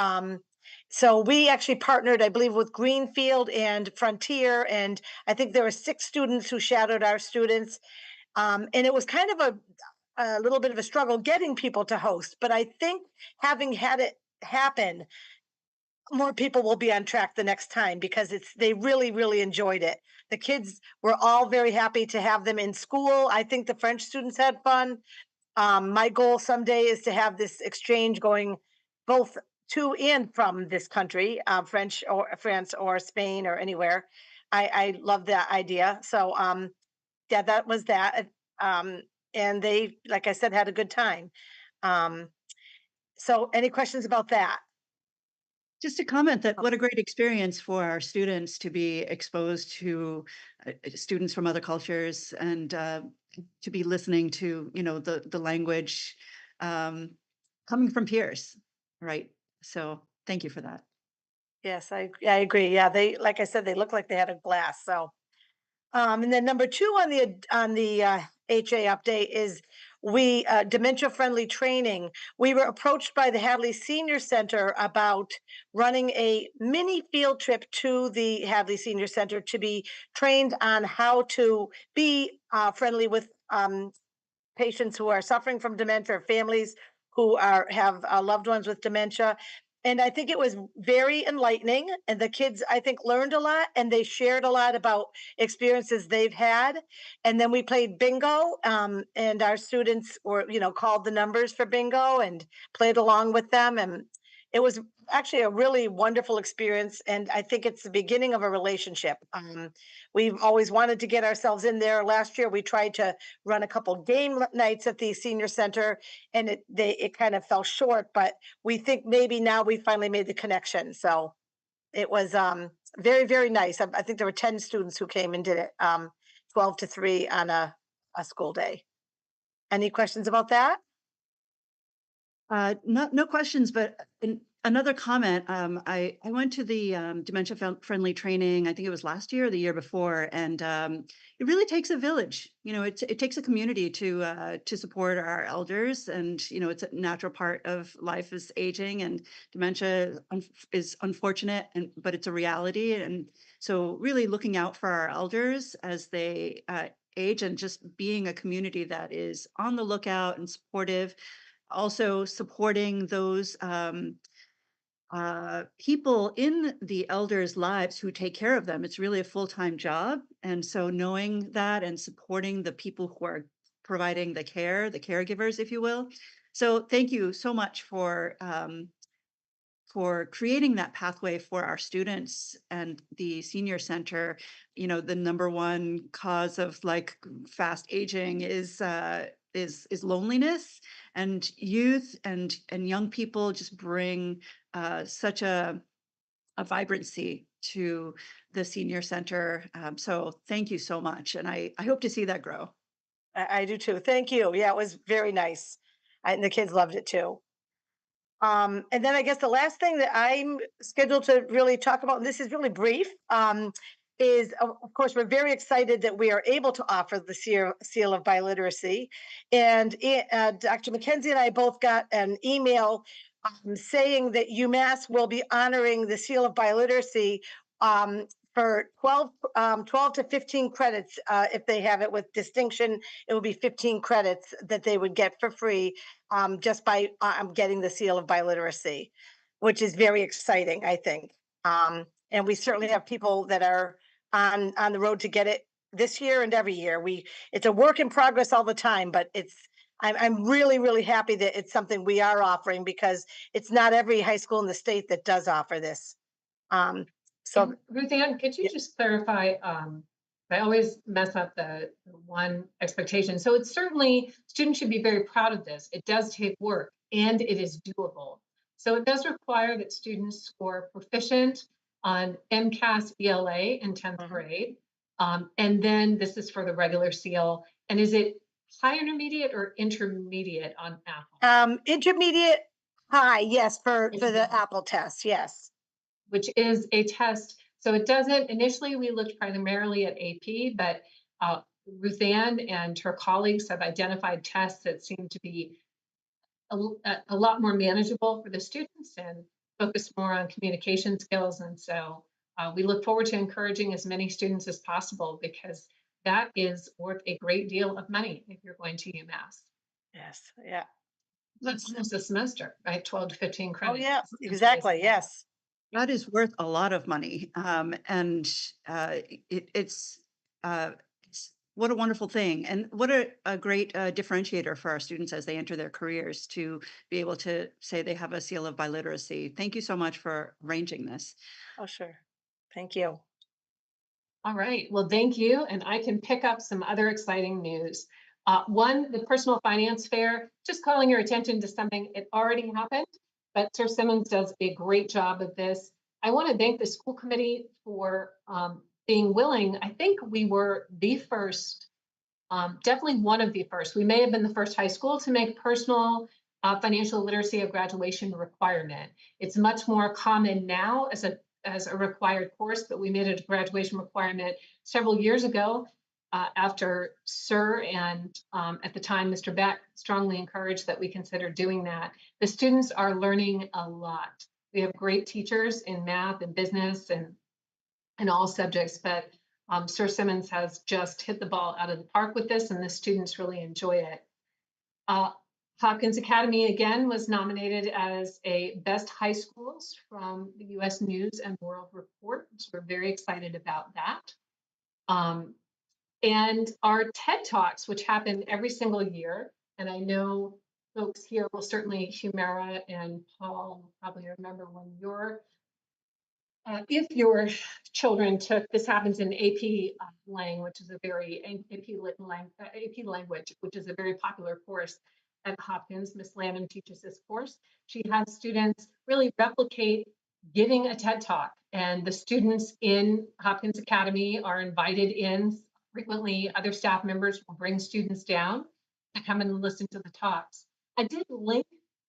So we actually partnered, I believe, with Greenfield and Frontier, and I think there were 6 students who shadowed our students. And it was kind of a little bit of a struggle getting people to host, but I think having had it happen, more people will be on track the next time because they really enjoyed it. The kids were all very happy to have them in school. I think the French students had fun. My goal someday is to have this exchange going both to and from this country, French or France or Spain or anywhere. I love that idea. So yeah, that was that. And they, like I said, had a good time. So any questions about that? Just a comment that what a great experience for our students to be exposed to students from other cultures and to be listening to, the language coming from peers, right? So thank you for that. Yes, I agree. Yeah, they, like I said, they look like they had a blast. So, and then number 2 on the HA update is dementia friendly training. We were approached by the Hadley Senior Center about running a mini field trip to the Hadley Senior Center to be trained on how to be friendly with patients who are suffering from dementia, or families who have loved ones with dementia. And I think it was very enlightening. And the kids, I think, learned a lot and they shared a lot about experiences they've had. And then we played bingo, and our students were, called the numbers for bingo and played along with them. And it was actually a really wonderful experience. And I think it's the beginning of a relationship. We've always wanted to get ourselves in there. Last year, we tried to run a couple game nights at the senior center, and it kind of fell short. But we think maybe now we finally made the connection. So it was very nice. I think there were 10 students who came and did it, 12 to 3 on a school day. Any questions about that? No questions, but another comment, I went to the dementia friendly training, I think it was last year or the year before, and it really takes a village. It takes a community to support our elders, and it's a natural part of life is aging, and dementia is unfortunate, but it's a reality. And so, really looking out for our elders as they age, and just being a community that is on the lookout and supportive, also supporting those people in the elders' lives who take care of them. It's really a full-time job. And so knowing that and supporting the people who are providing the care, the caregivers, if you will. So thank you so much for creating that pathway for our students. And the senior center, the number one cause of like fast aging is loneliness, and youth and young people just bring such a vibrancy to the senior center. So thank you so much, and I hope to see that grow. I do too. Thank you. Yeah, it was very nice. And the kids loved it too. And then I guess the last thing that I'm scheduled to really talk about, and this is really brief, is of course we're very excited that we are able to offer the seal of biliteracy. And Dr. McKenzie and I both got an email saying that UMass will be honoring the seal of biliteracy for 12 to 15 credits. If they have it with distinction, it will be 15 credits that they would get for free just by getting the seal of biliteracy, which is very exciting, I think. And we certainly have people that are on the road to get it this year and every year. It's a work in progress all the time, but I'm really, really happy that it's something we are offering, because it's not every high school in the state that does offer this. So And Ruth Ann, could you just clarify? I always mess up the one expectation. So it's certainly, students should be very proud of this. It does take work and it is doable. So it does require that students score proficient on MCAS ELA in 10th grade. And then this is for the regular seal. And is it high intermediate or intermediate on Apple? intermediate high, yes, for the Apple test, yes. Which is a test. So it doesn't, initially we looked primarily at AP, but Ruth Ann and her colleagues have identified tests that seem to be a lot more manageable for the students and focus more on communication skills. And so we look forward to encouraging as many students as possible, because that is worth a great deal of money if you're going to UMass. Yes, yeah. That's almost a semester, right? 12 to 15 Oh, credits. yeah, exactly, yes. That is worth a lot of money. And it's what a wonderful thing. And what a great differentiator for our students as they enter their careers, to be able to say they have a seal of biliteracy. Thank you so much for arranging this. Oh, sure. Thank you. All right, well, thank you. And I can pick up some other exciting news. One, the Personal Finance Fair, just calling your attention to something, it already happened, but Sir Simmons does a great job of this. I want to thank the school committee for being willing. I think we were the first, definitely one of the first. We may have been the first high school to make personal financial literacy a graduation requirement. It's much more common now as a required course, but we made it a graduation requirement several years ago after Sir and at the time Mr. Beck strongly encouraged that we consider doing that. The students are learning a lot. We have great teachers in math and business and all subjects, but Sir Simmons has just hit the ball out of the park with this, and the students really enjoy it. Hopkins Academy again was nominated as a best high schools from the U.S. News and World Report. So we're very excited about that. And our TED Talks, which happen every single year, and I know folks here will certainly, Humera and Paul will probably remember when if your children took, this happens in AP Lang, which is a very, AP language, which is a very popular course at Hopkins. Miss Lanham teaches this course. She has students really replicate giving a TED Talk, and the students in Hopkins Academy are invited in. Frequently, other staff members will bring students down to come and listen to the talks. I did link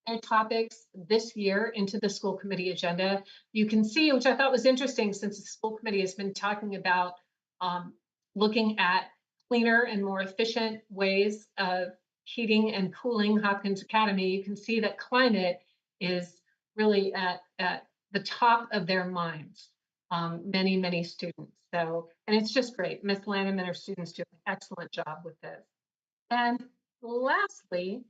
their topics this year into the school committee agenda. You can see, which I thought was interesting, since the school committee has been talking about looking at cleaner and more efficient ways of heating and cooling Hopkins Academy. You can see that climate is really at the top of their minds, many, many students. So, and it's just great. Ms. Lanham and her students do an excellent job with this. And lastly,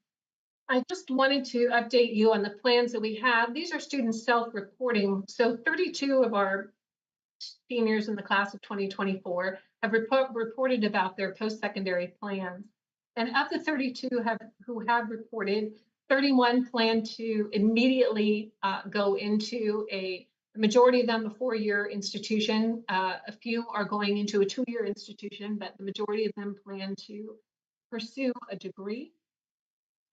I just wanted to update you on the plans that we have. These are students self-reporting. So 32 of our seniors in the class of 2024 have reported about their post-secondary plans. And of the 32 who have reported, 31 plan to immediately go into the majority of them a 4-year institution. A few are going into a 2-year institution, but the majority of them plan to pursue a degree.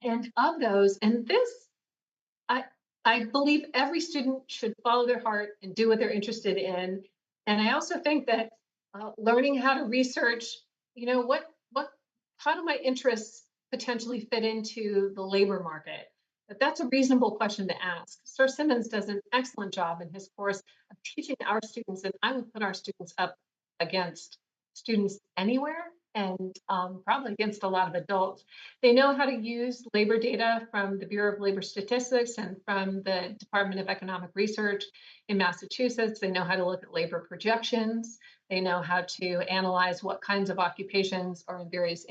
And of those, and this, I believe every student should follow their heart and do what they're interested in. And I also think that learning how to research, how do my interests potentially fit into the labor market? But that's a reasonable question to ask. Sir Simmons does an excellent job in his course of teaching our students, and I would put our students up against students anywhere, and probably against a lot of adults. They know how to use labor data from the Bureau of Labor Statistics and from the Department of Economic Research in Massachusetts. They know how to look at labor projections. They know how to analyze what kinds of occupations are in various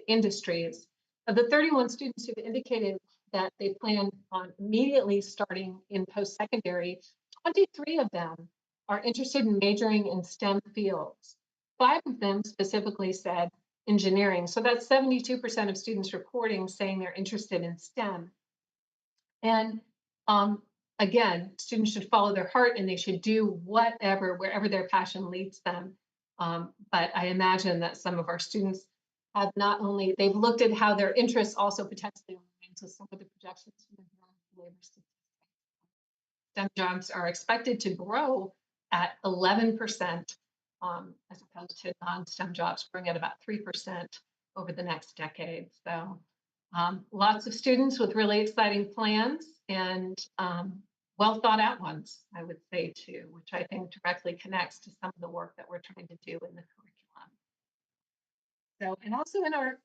industries. Of the 31 students who've indicated that they plan on immediately starting in post-secondary, 23 of them are interested in majoring in STEM fields. 5 of them specifically said engineering. So that's 72% of students reporting saying they're interested in STEM. And again, students should follow their heart and they should do wherever their passion leads them. But I imagine that some of our students have they've looked at how their interests also potentially align to some of the projections from the labor statistics. STEM jobs are expected to grow at 11%. As opposed to non-STEM jobs growing at about 3% over the next decade. So lots of students with really exciting plans and well thought out ones, I would say too, which I think directly connects to some of the work that we're trying to do in the curriculum. So, and also in our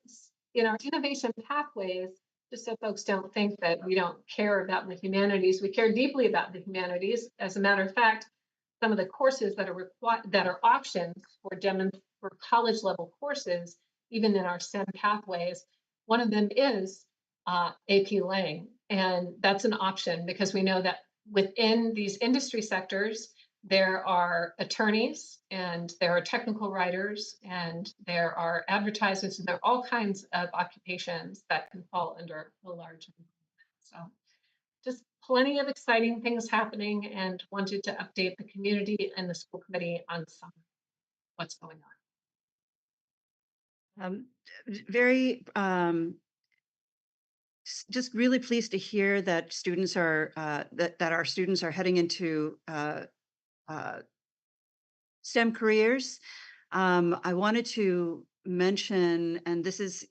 innovation pathways, just so folks don't think that we don't care about the humanities, we care deeply about the humanities. As a matter of fact, some of the courses that are options for college level courses, even in our STEM pathways, one of them is AP Lang, and that's an option because we know that within these industry sectors there are attorneys and there are technical writers and there are advertisers and there are all kinds of occupations that can fall under the large. So just plenty of exciting things happening and wanted to update the community and the school committee on what's going on. Very just really pleased to hear that students are that our students are heading into STEM careers. I wanted to mention, and this is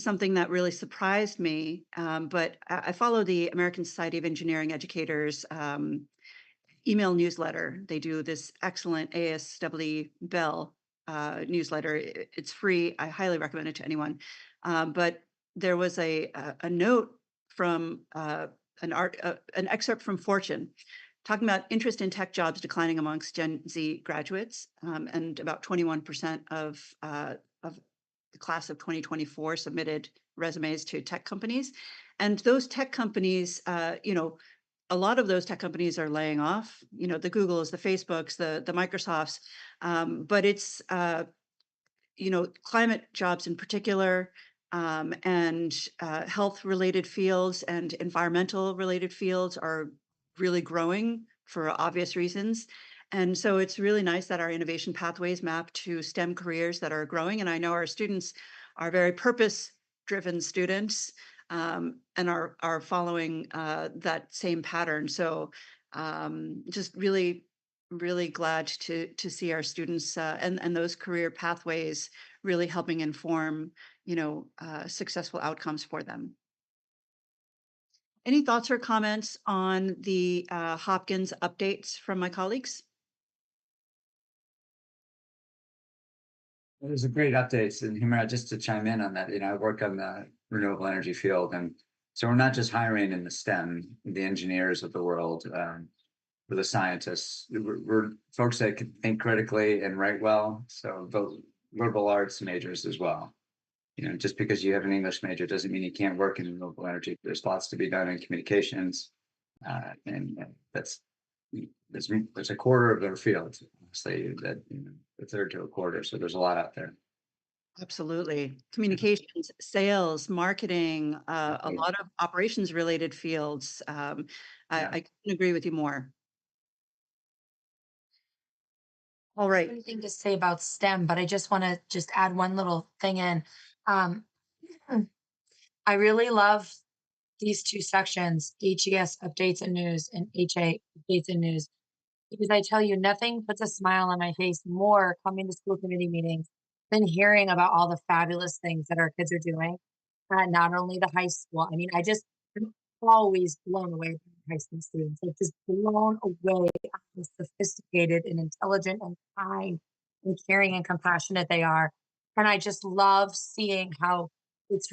something that really surprised me, but I follow the American Society of Engineering Educators email newsletter. They do this excellent ASW Bell newsletter. It's free. I highly recommend it to anyone. But there was a note from an excerpt from Fortune talking about interest in tech jobs declining amongst Gen Z graduates, and about 21% of the class of 2024 submitted resumes to tech companies. And those tech companies, a lot of those tech companies are laying off, the Googles, the Facebooks, the Microsofts, but it's, climate jobs in particular, and health related fields and environmental related fields are really growing for obvious reasons. And so it's really nice that our innovation pathways map to STEM careers that are growing. And I know our students are very purpose-driven students, and are following that same pattern. So just really, really glad to see our students and those career pathways really helping inform, successful outcomes for them. Any thoughts or comments on the Hopkins updates from my colleagues? There's a great updates, and Humira, just to chime in on that, I work on the renewable energy field, and so we're not just hiring in the STEM, the engineers of the world, or the scientists. We're folks that can think critically and write well. So the liberal arts majors as well. Just because you have an English major doesn't mean you can't work in renewable energy. There's lots to be done in communications, and that's a quarter of their field. Say that a third to a quarter. So there's a lot out there. Absolutely. Communications, sales, marketing, a lot of operations related fields. Yeah. I couldn't agree with you more. All right. Anything to say about STEM, but I just want to just add one little thing in. Um, I really love these two sections, HES updates and news and HA updates and news, because I tell you, nothing puts a smile on my face more coming to school committee meetings than hearing about all the fabulous things that our kids are doing at not only the high school. I mean, I'm always blown away by high school students. Like just blown away at how sophisticated and intelligent and kind and caring and compassionate they are. And I just love seeing how it's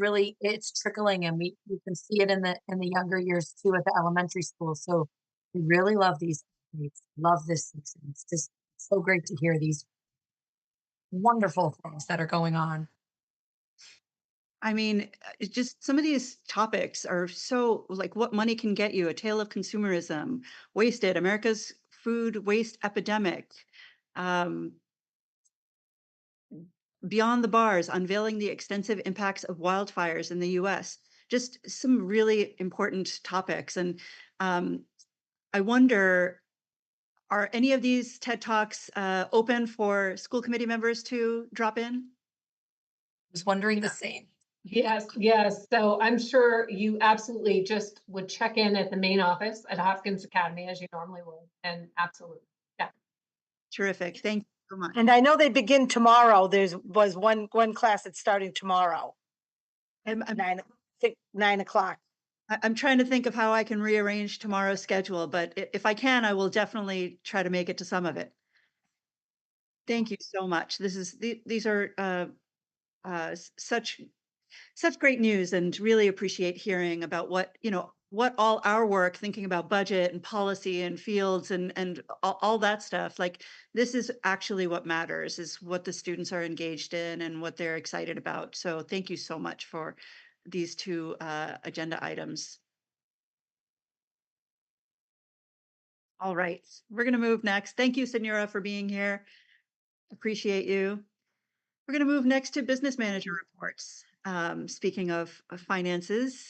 trickling and we can see it in the younger years too at the elementary school. So we really love these updates. Love this season. It's just so great to hear these wonderful things that are going on. I mean, it's just some of these topics are so like what money can get you, a tale of consumerism, wasted, America's food waste epidemic, um, beyond the bars, unveiling the extensive impacts of wildfires in the US. Just some really important topics. And um, I wonder, are any of these TED Talks open for school committee members to drop in? Was wondering the same. Yes, yes. So I'm sure you absolutely just would check in at the main office at Hopkins Academy as you normally would. And absolutely. Yeah. Terrific. Thank you so much. And I know they begin tomorrow. Was one class that's starting tomorrow, I'm 9 o'clock. I'm trying to think of how I can rearrange tomorrow's schedule, but if I can, I will definitely try to make it to some of it. Thank you so much. These are such great news, and really appreciate hearing about what all our work thinking about budget and policy and fields and all that stuff. Like this is actually what matters, is what the students are engaged in and what they're excited about. So thank you so much for these two agenda items. All right, we're going to move next. Thank you, Senora, for being here. Appreciate you. We're going to move next to business manager reports. Speaking of finances,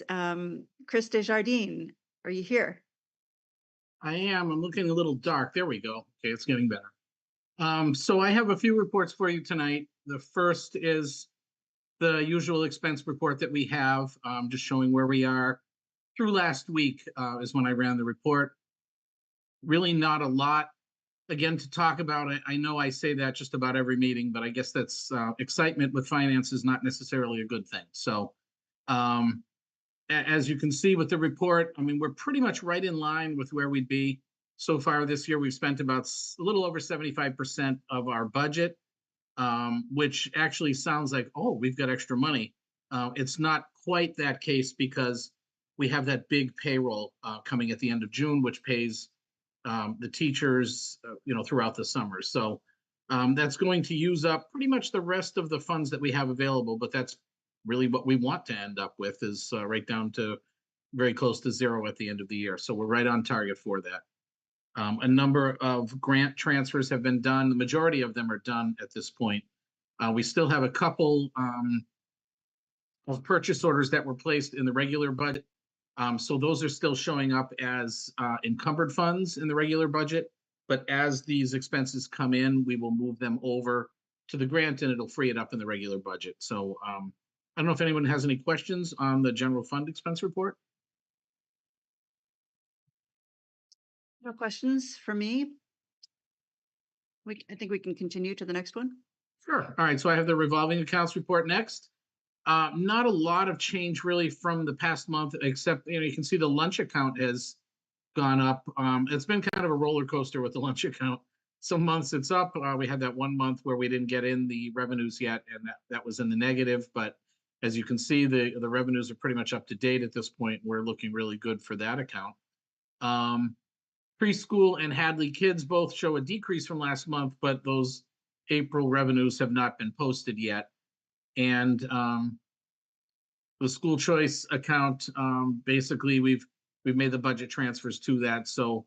Chris Desjardins, are you here? I am. I'm looking a little dark. There we go. Okay, it's getting better. So I have a few reports for you tonight. The first is the usual expense report that we have, just showing where we are. Through last week is when I ran the report. Really not a lot, again, to talk about. I know I say that just about every meeting, but I guess that's excitement with finance is not necessarily a good thing. So as you can see with the report, I mean, we're pretty much right in line with where we'd be. So far this year, we've spent about a little over 75% of our budget, which actually sounds like, oh, we've got extra money. It's not quite that case because we have that big payroll coming at the end of June, which pays the teachers, throughout the summer. So that's going to use up pretty much the rest of the funds that we have available, but that's really what we want to end up with is right down to very close to zero at the end of the year. So we're right on target for that. A number of grant transfers have been done. The majority of them are done at this point. We still have a couple of purchase orders that were placed in the regular budget. So those are still showing up as encumbered funds in the regular budget. But as these expenses come in, we will move them over to the grant and it'll free it up in the regular budget. So I don't know if anyone has any questions on the general fund expense report. No questions for me? I think we can continue to the next one. Sure. All right. So I have the revolving accounts report next. Not a lot of change really from the past month, except, you can see the lunch account has gone up. It's been kind of a roller coaster with the lunch account. Some months it's up. We had that one month where we didn't get in the revenues yet, and that was in the negative. But as you can see, the revenues are pretty much up to date at this point. We're looking really good for that account. Preschool and Hadley Kids both show a decrease from last month, but those April revenues have not been posted yet. And the school choice account, basically we've made the budget transfers to that. So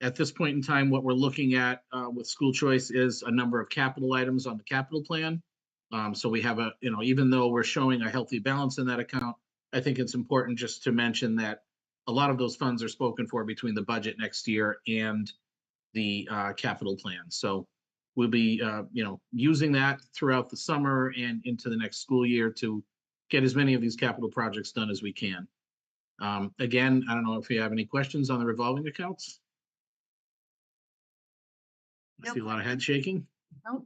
at this point in time, what we're looking at with school choice is a number of capital items on the capital plan. So we have even though we're showing a healthy balance in that account, I think it's important just to mention that a lot of those funds are spoken for between the budget next year and the capital plan. So we'll be, using that throughout the summer and into the next school year to get as many of these capital projects done as we can. Again, I don't know if you have any questions on the revolving accounts. I see a lot of head shaking. Nope.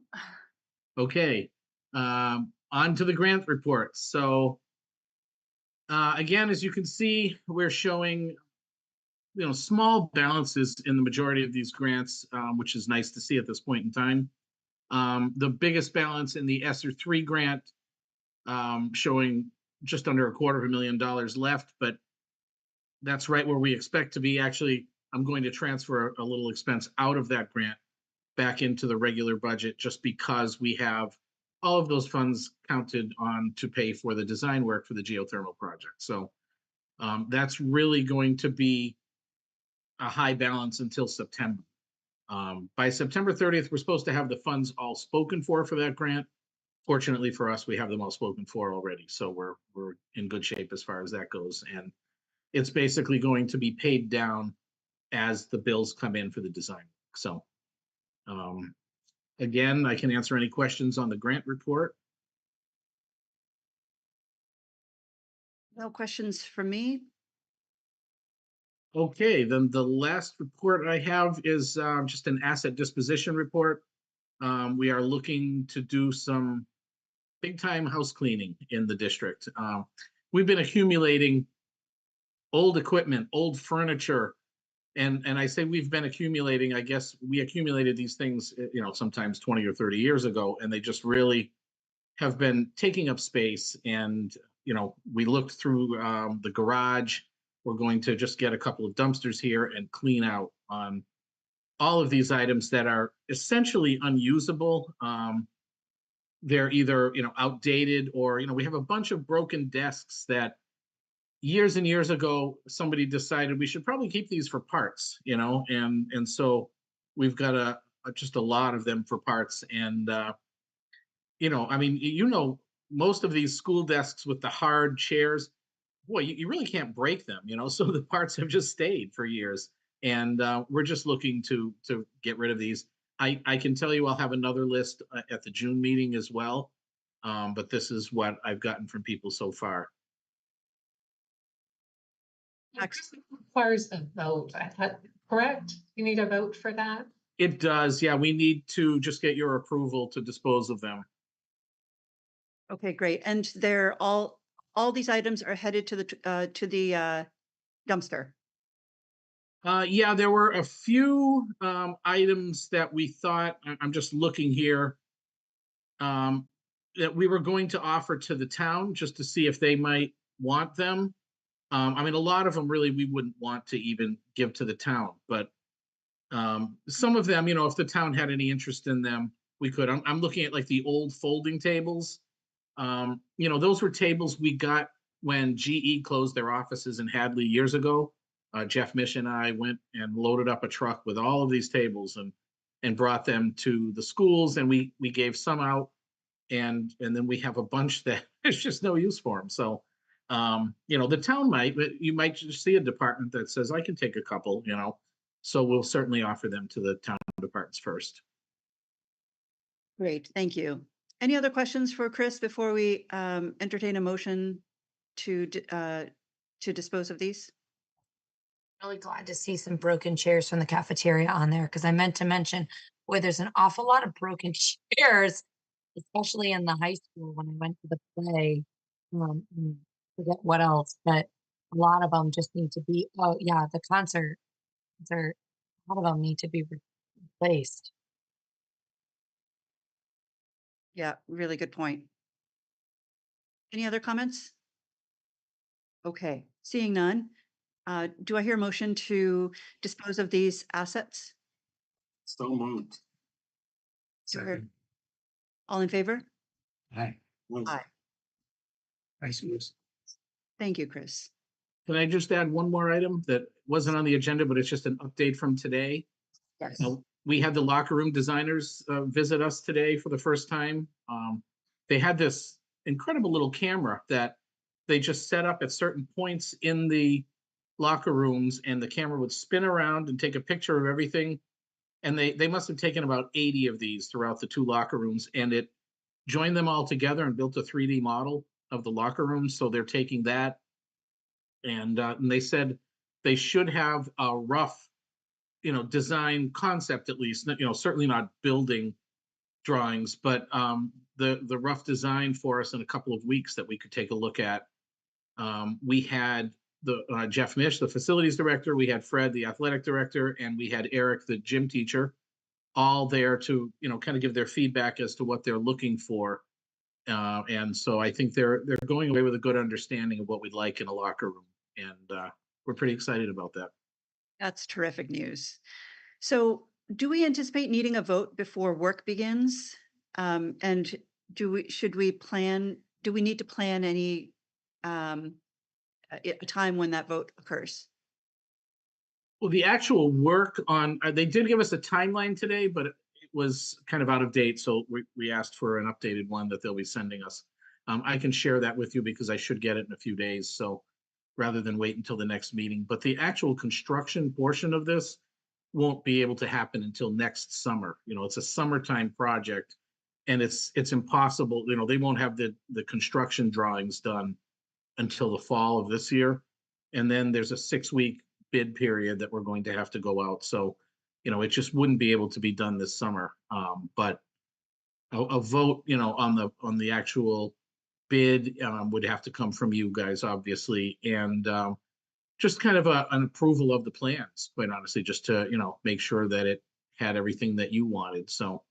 Okay, on to the grant report. So again, as you can see, we're showing small balances in the majority of these grants, which is nice to see at this point in time. The biggest balance in the ESSER 3 grant, showing just under $250,000 left, but that's right where we expect to be. Actually, I'm going to transfer a little expense out of that grant back into the regular budget, just because we have all of those funds counted on to pay for the design work for the geothermal project. So that's really going to be a high balance until September. By September 30th, we're supposed to have the funds all spoken for that grant. Fortunately for us, we have them all spoken for already. So we're in good shape as far as that goes. And it's basically going to be paid down as the bills come in for the design. So again, I can answer any questions on the grant report. No questions from me. Okay, then the last report I have is just an asset disposition report. We are looking to do some big time house cleaning in the district. We've been accumulating old equipment, old furniture, and I say we've been accumulating, I guess we accumulated these things, sometimes 20 or 30 years ago, and they just really have been taking up space. And, we looked through the garage. We're going to just get a couple of dumpsters here and clean out on all of these items that are essentially unusable. They're either, outdated, or, we have a bunch of broken desks that years and years ago, somebody decided we should probably keep these for parts, and so we've got just a lot of them for parts. And, most of these school desks with the hard chairs, boy, you really can't break them, so the parts have just stayed for years. And we're just looking to get rid of these. I can tell you I'll have another list at the June meeting as well. But this is what I've gotten from people so far. Requires a vote, I thought, correct? You need a vote for that? It does, yeah. We need to just get your approval to dispose of them. Okay, great. And they're all these items are headed to the dumpster. Yeah, there were a few items that we thought, I'm just looking here, that we were going to offer to the town just to see if they might want them. A lot of them really we wouldn't want to even give to the town, but some of them, if the town had any interest in them, we could. I'm looking at like the old folding tables. Those were tables we got when GE closed their offices in Hadley years ago. Jeff Mish and I went and loaded up a truck with all of these tables and brought them to the schools, and we gave some out, and then we have a bunch that there's just no use for them. So the town might, but you might just see a department that says, I can take a couple, so we'll certainly offer them to the town departments first. Great, thank you. Any other questions for Chris before we entertain a motion to dispose of these? Really glad to see some broken chairs from the cafeteria on there, because I meant to mention, boy, there's an awful lot of broken chairs, especially in the high school when I went to the play. and forget what else, but a lot of them just need to be, oh yeah, the concert, a lot of them need to be replaced. Yeah, really good point. Any other comments? Okay, seeing none. Do I hear a motion to dispose of these assets? So moved. Do I hear- Second. All in favor? Hi. Aye. Vice versa. Thank you, Chris. Can I just add one more item that wasn't on the agenda, but it's just an update from today? Yes. We had the locker room designers visit us today for the first time. They had this incredible little camera that they just set up at certain points in the locker rooms, and the camera would spin around and take a picture of everything. And they must have taken about 80 of these throughout the 2 locker rooms, and it joined them all together and built a 3D model of the locker rooms. So they're taking that, and they said they should have a rough, design concept at least, certainly not building drawings, but the rough design for us in a couple of weeks that we could take a look at. We had the Jeff Mish, the facilities director, we had Fred, the athletic director, and we had Eric, the gym teacher, all there to, kind of give their feedback as to what they're looking for. And so I think they're going away with a good understanding of what we'd like in a locker room. And we're pretty excited about that. That's terrific news. So do we anticipate needing a vote before work begins? And do we need to plan any a time when that vote occurs? Well, the actual work on, they did give us a timeline today, but it was kind of out of date. So we asked for an updated one that they'll be sending us. I can share that with you because I should get it in a few days. So rather than wait until the next meeting, but the actual construction portion of this won't be able to happen until next summer. It's a summertime project, and it's impossible. They won't have the construction drawings done until the fall of this year. And then there's a 6-week bid period that we're going to have to go out. So, it just wouldn't be able to be done this summer. But a vote, on the actual bid would have to come from you guys, obviously. And just kind of an approval of the plans, quite honestly, just to, make sure that it had everything that you wanted. So,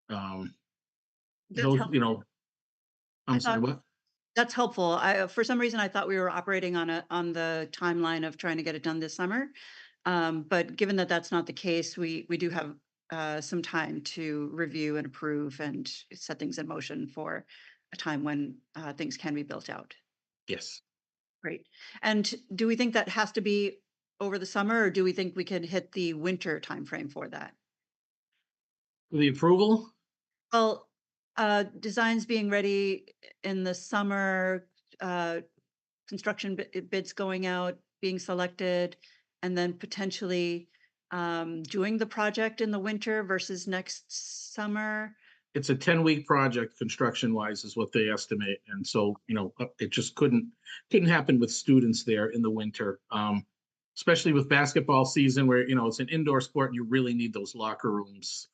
That's those, helpful. I'm I sorry, thought- what? That's helpful. For some reason, I thought we were operating on the timeline of trying to get it done this summer. But given that that's not the case, we do have some time to review and approve and set things in motion for a time when things can be built out. Yes. Great. And do we think that has to be over the summer, or do we think we can hit the winter timeframe for that? The approval? Well, designs being ready in the summer, uh, construction bids going out, being selected, and then potentially doing the project in the winter versus next summer. It's a 10-week project, construction wise, is what they estimate. And so, it just couldn't happen with students there in the winter. Especially with basketball season where, it's an indoor sport and you really need those locker rooms.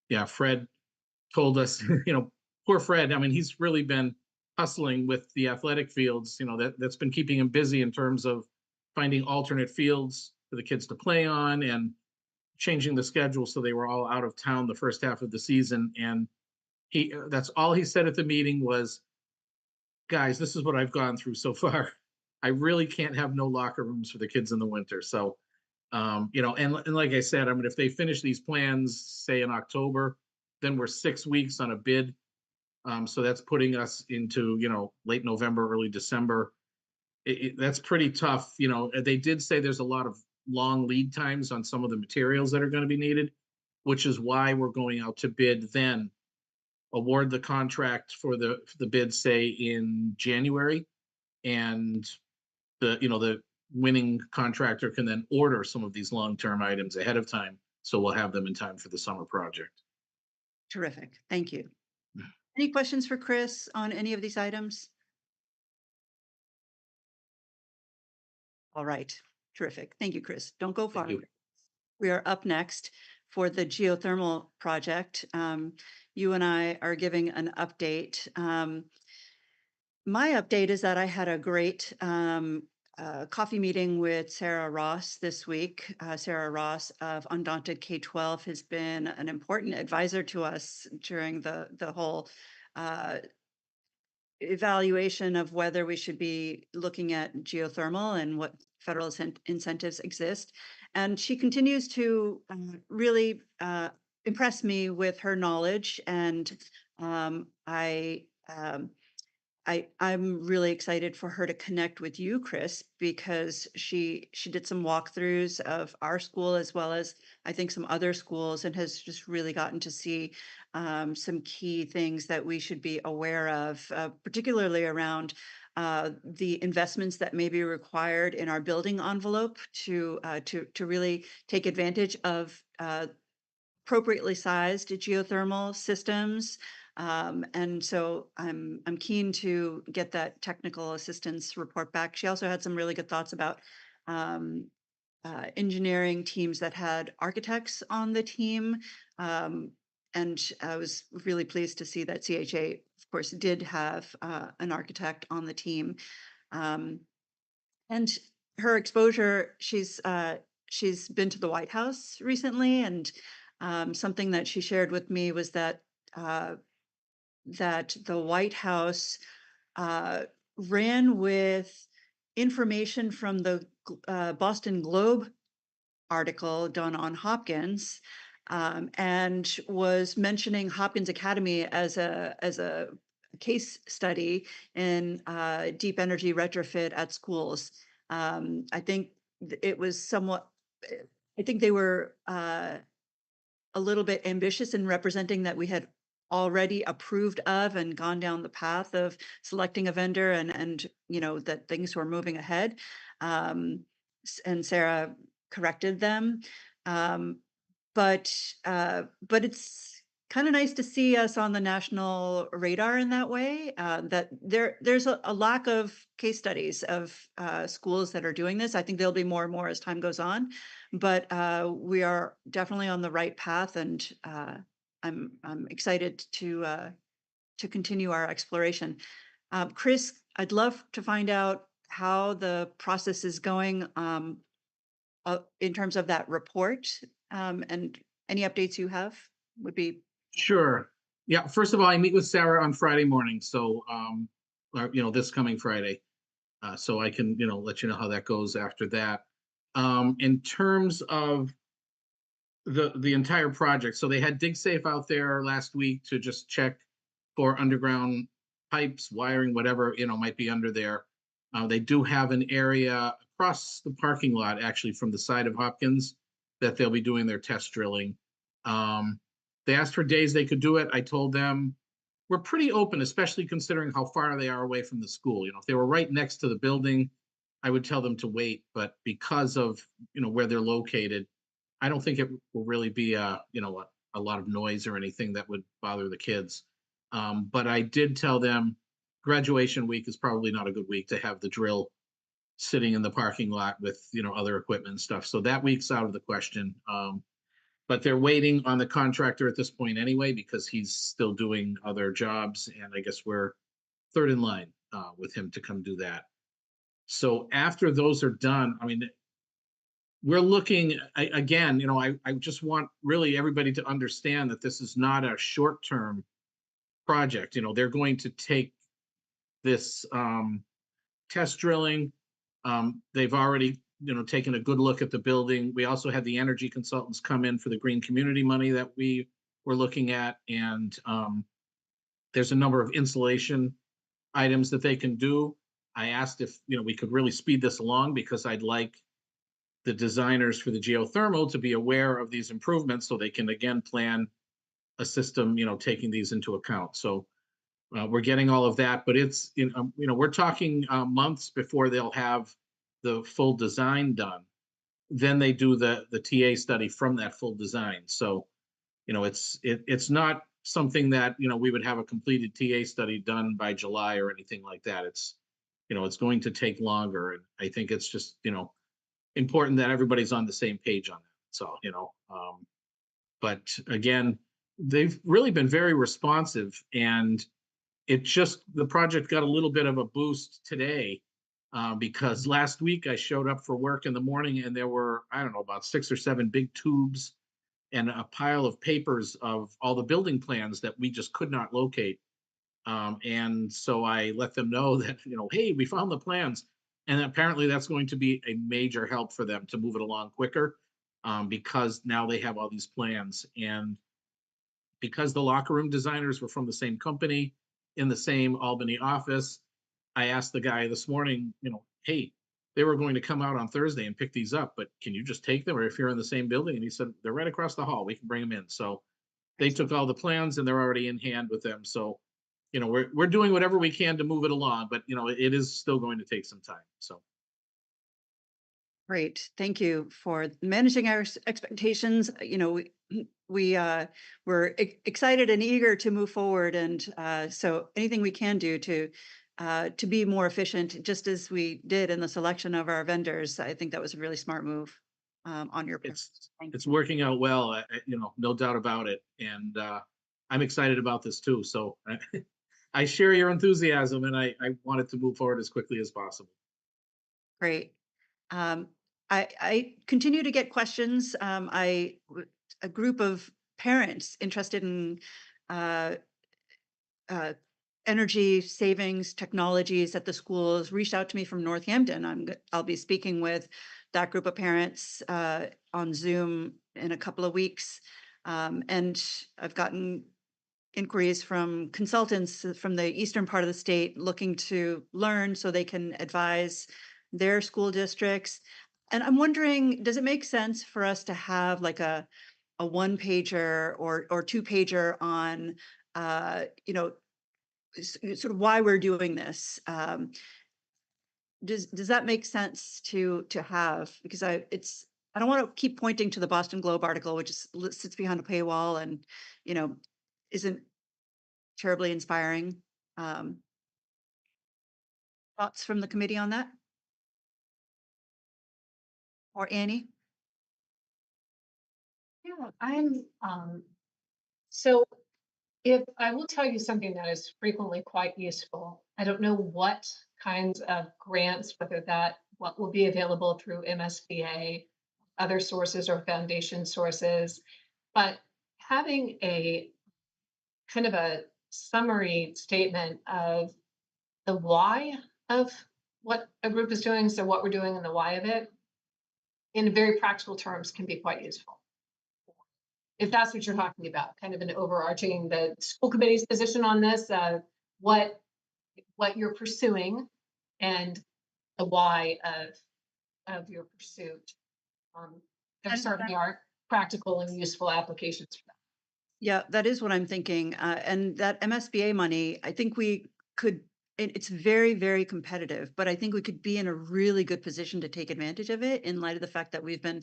Yeah, Fred told us, poor Fred, I mean, he's really been hustling with the athletic fields, that's been keeping him busy in terms of finding alternate fields for the kids to play on and changing the schedule so they were all out of town the first half of the season. And that's all he said at the meeting was, guys, this is what I've gone through so far. I really can't have no locker rooms for the kids in the winter. So, and like I said, I mean, if they finish these plans, say in October, then we're 6 weeks on a bid. So that's putting us into, late November, early December. That's pretty tough. They did say there's a lot of long lead times on some of the materials that are going to be needed, which is why we're going out to bid then, award the contract for the bid, say in January, and the winning contractor can then order some of these long-term items ahead of time. So we'll have them in time for the summer project. Terrific. Thank you. Any questions for Chris on any of these items? All right. Terrific. Thank you, Chris. Don't go far. you. We are up next for the geothermal project. You and I are giving an update. My update is that I had a great coffee meeting with Sarah Ross this week. Sarah Ross of Undaunted K-12 has been an important advisor to us during the whole uh, evaluation of whether we should be looking at geothermal and what federal incentives exist. And she continues to really impress me with her knowledge. And um, I, um, I'm really excited for her to connect with you, Chris, because she did some walkthroughs of our school as well as I think some other schools, and has just really gotten to see some key things that we should be aware of, particularly around the investments that may be required in our building envelope to really take advantage of appropriately sized geothermal systems. And so I'm keen to get that technical assistance report back. She also had some really good thoughts about um, engineering teams that had architects on the team. Um, and I was really pleased to see that CHA, of course, did have an architect on the team. Um, and her exposure, she's been to the White House recently, and something that she shared with me was that uh, that the White House uh, ran with information from the Boston Globe article done on Hopkins, and was mentioning Hopkins Academy as a case study in deep energy retrofit at schools. I think it was somewhat. I think they were a little bit ambitious in representing that we had already approved of and gone down the path of selecting a vendor, and that things were moving ahead. Um, and Sarah corrected them. Um, but it's kind of nice to see us on the national radar in that way. That there's a lack of case studies of schools that are doing this. I think there'll be more and more as time goes on, but we are definitely on the right path, and I'm excited to continue our exploration. Chris, I'd love to find out how the process is going in terms of that report, and any updates you have would be. Sure. Yeah, first of all, I meet with Sarah on Friday morning, so this coming Friday. So I can, let you know how that goes after that. In terms of the entire project, so they had DigSafe out there last week to just check for underground pipes, wiring, whatever, might be under there. They do have an area across the parking lot, actually, from the side of Hopkins, that they'll be doing their test drilling. They asked for days they could do it. I told them we're pretty open, especially considering how far they are away from the school. If they were right next to the building, I would tell them to wait. But because of where they're located, I don't think it will really be a lot of noise or anything that would bother the kids. But I did tell them graduation week is probably not a good week to have the drill sitting in the parking lot with other equipment and stuff. So that week's out of the question. But they're waiting on the contractor at this point anyway, because he's still doing other jobs, and I guess we're third in line with him to come do that. So after those are done, I mean, we're looking again, I just want really everybody to understand that this is not a short-term project. They're going to take this test drilling. They've already taken a good look at the building. We also had the energy consultants come in for the green community money that we were looking at, and there's a number of insulation items that they can do. I asked if we could really speed this along, because I'd like the designers for the geothermal to be aware of these improvements so they can again plan a system taking these into account. So we're getting all of that, but it's we're talking months before they'll have the full design done. Then they do the TA study from that full design. So it's not something that we would have a completed TA study done by July or anything like that. It's it's going to take longer, and I think it's just important that everybody's on the same page on that. So but again, they've really been very responsive, and the project got a little bit of a boost today. Because last week I showed up for work in the morning and there were, I don't know, about 6 or 7 big tubes and a pile of papers of all the building plans that we just could not locate. And so I let them know that, hey, we found the plans. And apparently that's going to be a major help for them to move it along quicker, because now they have all these plans. And because the locker room designers were from the same company in the same Albany office, I asked the guy this morning, hey, they were going to come out on Thursday and pick these up, but can you just take them? Or if you're in the same building? And he said, they're right across the hall. We can bring them in. So they took all the plans and they're already in hand with them. So, we're doing whatever we can to move it along, but it is still going to take some time. So. Great. Thank you for managing our expectations. We're excited and eager to move forward. And so anything we can do to be more efficient, just as we did in the selection of our vendors, I think that was a really smart move on your part. It's working out well, no doubt about it. And I'm excited about this too. So I share your enthusiasm and I want it to move forward as quickly as possible. Great. I continue to get questions. A group of parents interested in energy savings technologies at the schools reached out to me from Northampton. I'll be speaking with that group of parents on Zoom in a couple of weeks. And I've gotten inquiries from consultants from the eastern part of the state looking to learn so they can advise their school districts. And I'm wondering, does it make sense for us to have like a 1-pager or 2-pager on, sort of why we're doing this? Does that make sense to have? Because I don't want to keep pointing to the Boston Globe article, which sits behind a paywall and, isn't terribly inspiring. Thoughts from the committee on that? Or Annie? Yeah, so if I will tell you something that is frequently quite useful, I don't know what kinds of grants, what will be available through MSBA, other sources or foundation sources, but having a kind of a summary statement of the why of what a group is doing, so what we're doing and the why of it, in very practical terms, can be quite useful. If that's what you're talking about, kind of an overarching, the school committee's position on this, what you're pursuing and the why of your pursuit. There certainly are practical and useful applications for that. Yeah, that is what I'm thinking. And that MSBA money, I think we could, it's very, very competitive, but I think we could be in a really good position to take advantage of it in light of the fact that we've been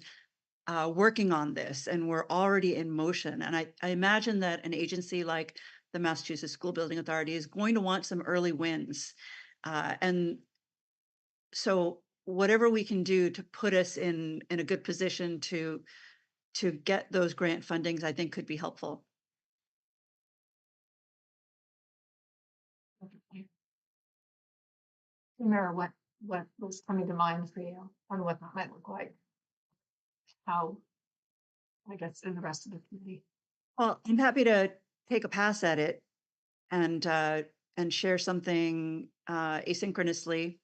working on this and we're already in motion. And I imagine that an agency like the Massachusetts School Building Authority is going to want some early wins. And so whatever we can do to put us in a good position to get those grant fundings, I think could be helpful. Mara, what was coming to mind for you on what that might look like? How, I guess, in the rest of the committee? Well, I'm happy to take a pass at it and share something asynchronously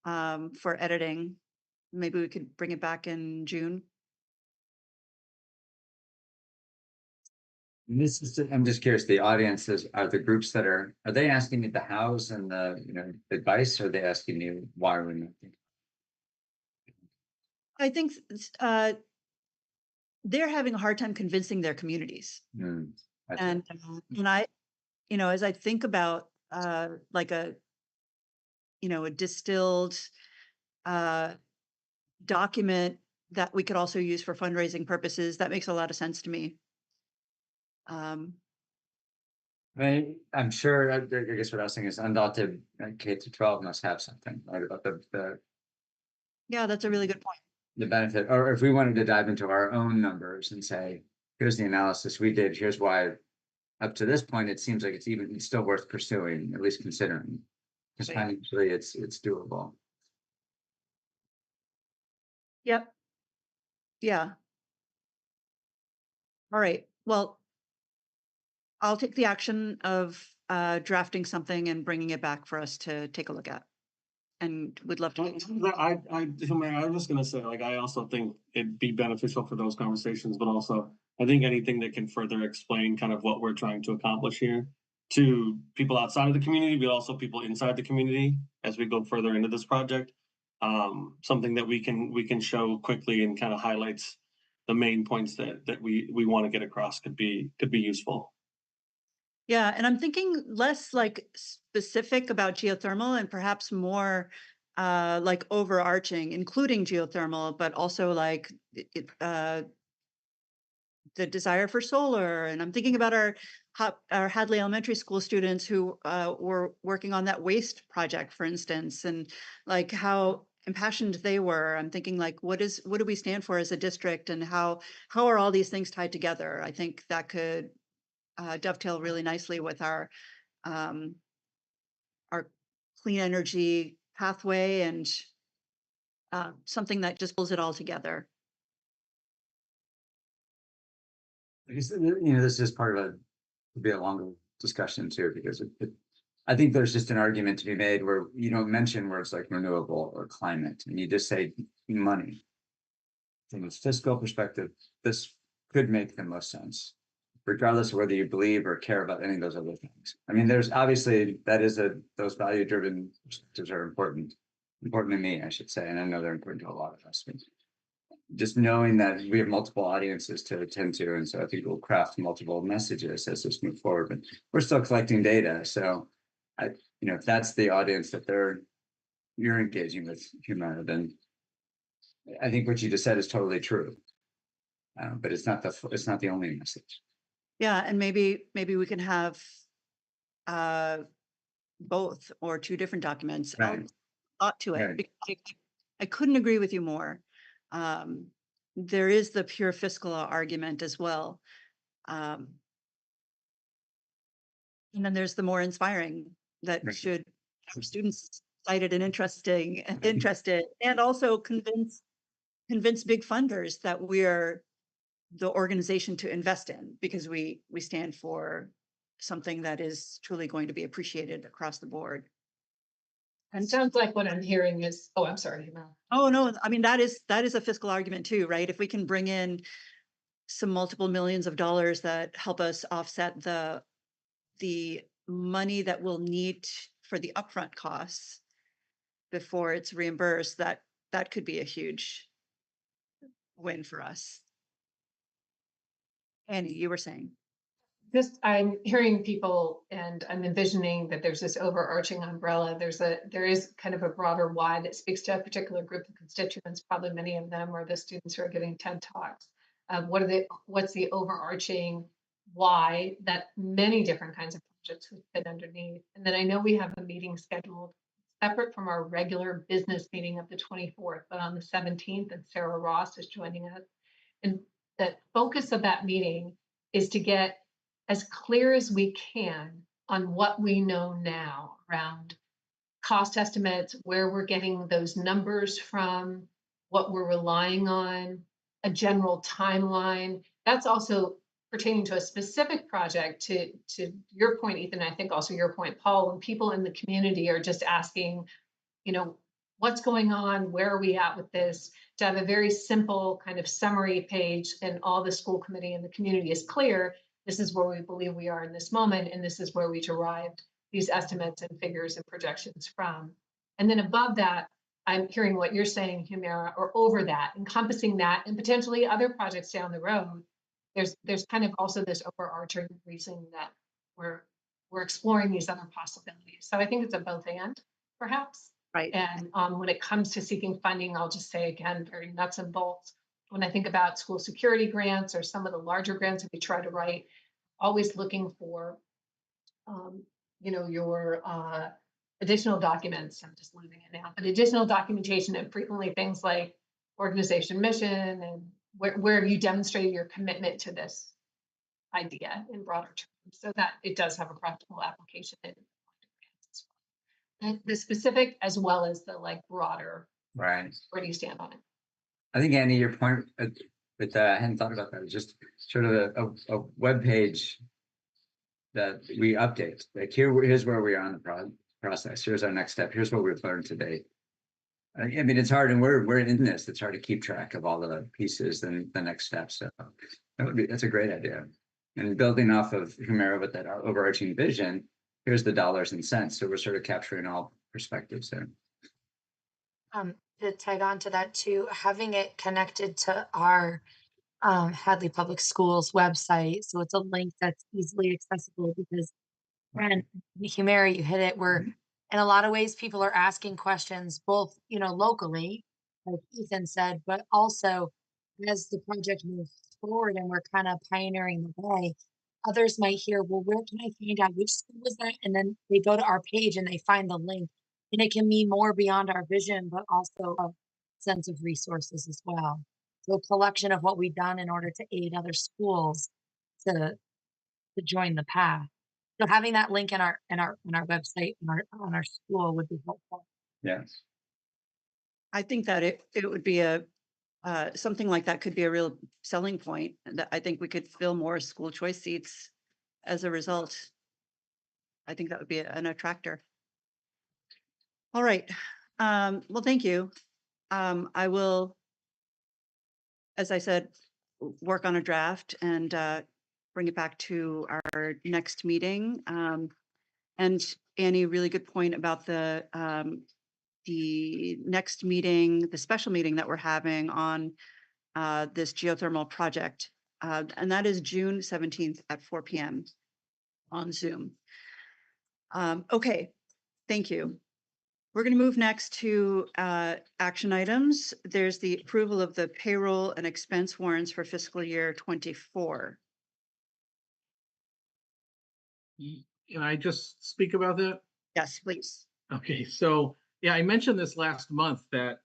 for editing. Maybe we could bring it back in June. I'm just curious, the audiences are the groups that are they asking you the hows and the advice, or are they asking you why we're not? I think they're having a hard time convincing their communities. And I, as I think about like a distilled document that we could also use for fundraising purposes, that makes a lot of sense to me. I'm sure, I guess what I was saying is undaunted K-12 must have something, right, about Yeah, that's a really good point. the benefit, or if we wanted to dive into our own numbers and say, here's the analysis we did, here's why up to this point, it seems like it's still worth pursuing, at least considering. Because Right. financially, it's doable. Yep. Yeah. All right. Well, I'll take the action of drafting something and bringing it back for us to take a look at. And would love to. Humira, I was gonna say, like, I also think it'd be beneficial for those conversations, but also I think anything that can further explain kind of what we're trying to accomplish here to people outside of the community, but also people inside the community as we go further into this project. Something that we can show quickly and kind of highlights the main points that we want to get across could be useful. Yeah, and I'm thinking less like specific about geothermal and perhaps more like overarching, including geothermal, but also like the desire for solar. And I'm thinking about our Hadley Elementary School students who were working on that waste project, for instance, and like how impassioned they were. I'm thinking like, what do we stand for as a district, and how are all these things tied together? I think that could dovetail really nicely with um, our clean energy pathway and something that just pulls it all together. I guess, this is part of would be a longer discussion too, because I think there's just an argument to be made where you don't mention words like renewable or climate, and you just say money. From a fiscal perspective, this could make the most sense, regardless of whether you believe or care about any of those other things. I mean, there's obviously those value-driven perspectives are important to me, I should say, and I know they're important to a lot of us. But just knowing that we have multiple audiences to attend to, and so I think we'll craft multiple messages as this move forward. But we're still collecting data, so if that's the audience that you're engaging with, Humira, then I think what you just said is totally true. But it's not the only message. Yeah, and maybe we can have both or two different documents. I'll Right. thought to it Right. because I couldn't agree with you more. There is the pure fiscal argument as well. And then there's the more inspiring that Right. should have students excited and interested, and also convince big funders that we're the organization to invest in, because we stand for something that is truly going to be appreciated across the board. And sounds like what I'm hearing is, oh, I'm sorry. Humira. Oh, no, I mean, that is a fiscal argument too, right? If we can bring in some multiple millions of dollars that help us offset the money that we'll need for the upfront costs before it's reimbursed, that could be a huge win for us. Annie, you were saying. Just, I'm hearing people and I'm envisioning that there's this overarching umbrella. There is kind of a broader why that speaks to a particular group of constituents. Probably many of them are the students who are giving TED Talks. What's the overarching why that many different kinds of projects would fit underneath? And then I know we have a meeting scheduled separate from our regular business meeting of the 24th, but on the 17th, and Sarah Ross is joining us. And the focus of that meeting is to get as clear as we can on what we know now around cost estimates, where we're getting those numbers from, what we're relying on, a general timeline. That's also pertaining to a specific project. To your point, Ethan, I think also your point, Paul, when people in the community are just asking, what's going on, where are we at with this, to have a very simple kind of summary page and all the school committee and the community is clear. This is where we believe we are in this moment, and this is where we derived these estimates and figures and projections from. And then above that, I'm hearing what you're saying, Humira, or over that, encompassing that and potentially other projects down the road. There's kind of also this overarching reason that we're exploring these other possibilities. So I think it's a both and, perhaps. Right. And when it comes to seeking funding, I'll just say again, very nuts and bolts. When I think about school security grants or some of the larger grants that we try to write, always looking for, your additional documents. I'm just losing it now, but additional documentation, and frequently things like organization mission and where have you demonstrated your commitment to this idea in broader terms, so that it does have a practical application in grants as well. And the specific as well as the like broader, Right. where do you stand on it? I think Annie, your point, with I hadn't thought about that. It's just sort of a web page that we update. Like here's where we are on the process. Here's our next step. Here's what we've learned today. I mean, it's hard, and we're in this. It's hard to keep track of all the pieces and the next steps. So that's a great idea. And building off of Humira with that overarching vision, here's the dollars and cents. So we're sort of capturing all perspectives there. To tag on to that too, having it connected to our Hadley Public Schools website, so it's a link that's easily accessible because, and Humira, you hit it, where in a lot of ways people are asking questions both, locally, like Ethan said, but also as the project moves forward and we're kind of pioneering the way, others might hear, well, where can I find out which school was that? And then they go to our page and they find the link. And it can mean more beyond our vision, but also a sense of resources as well. So a collection of what we've done in order to aid other schools to join the path. So having that link in our website on our school would be helpful. Yes. I think that it would be a something like that could be a real selling point, and that I think we could fill more school choice seats as a result. I think that would be an attractor. All right. Well, thank you. I will, as I said, work on a draft and bring it back to our next meeting. And Annie, really good point about the next meeting, the special meeting that we're having on this geothermal project. And that is June 17th at 4 p.m. on Zoom. Okay, thank you. We're going to move next to action items. There's the approval of the payroll and expense warrants for fiscal year 24. Can I just speak about that? Yes, please. Okay, so, yeah, I mentioned this last month that,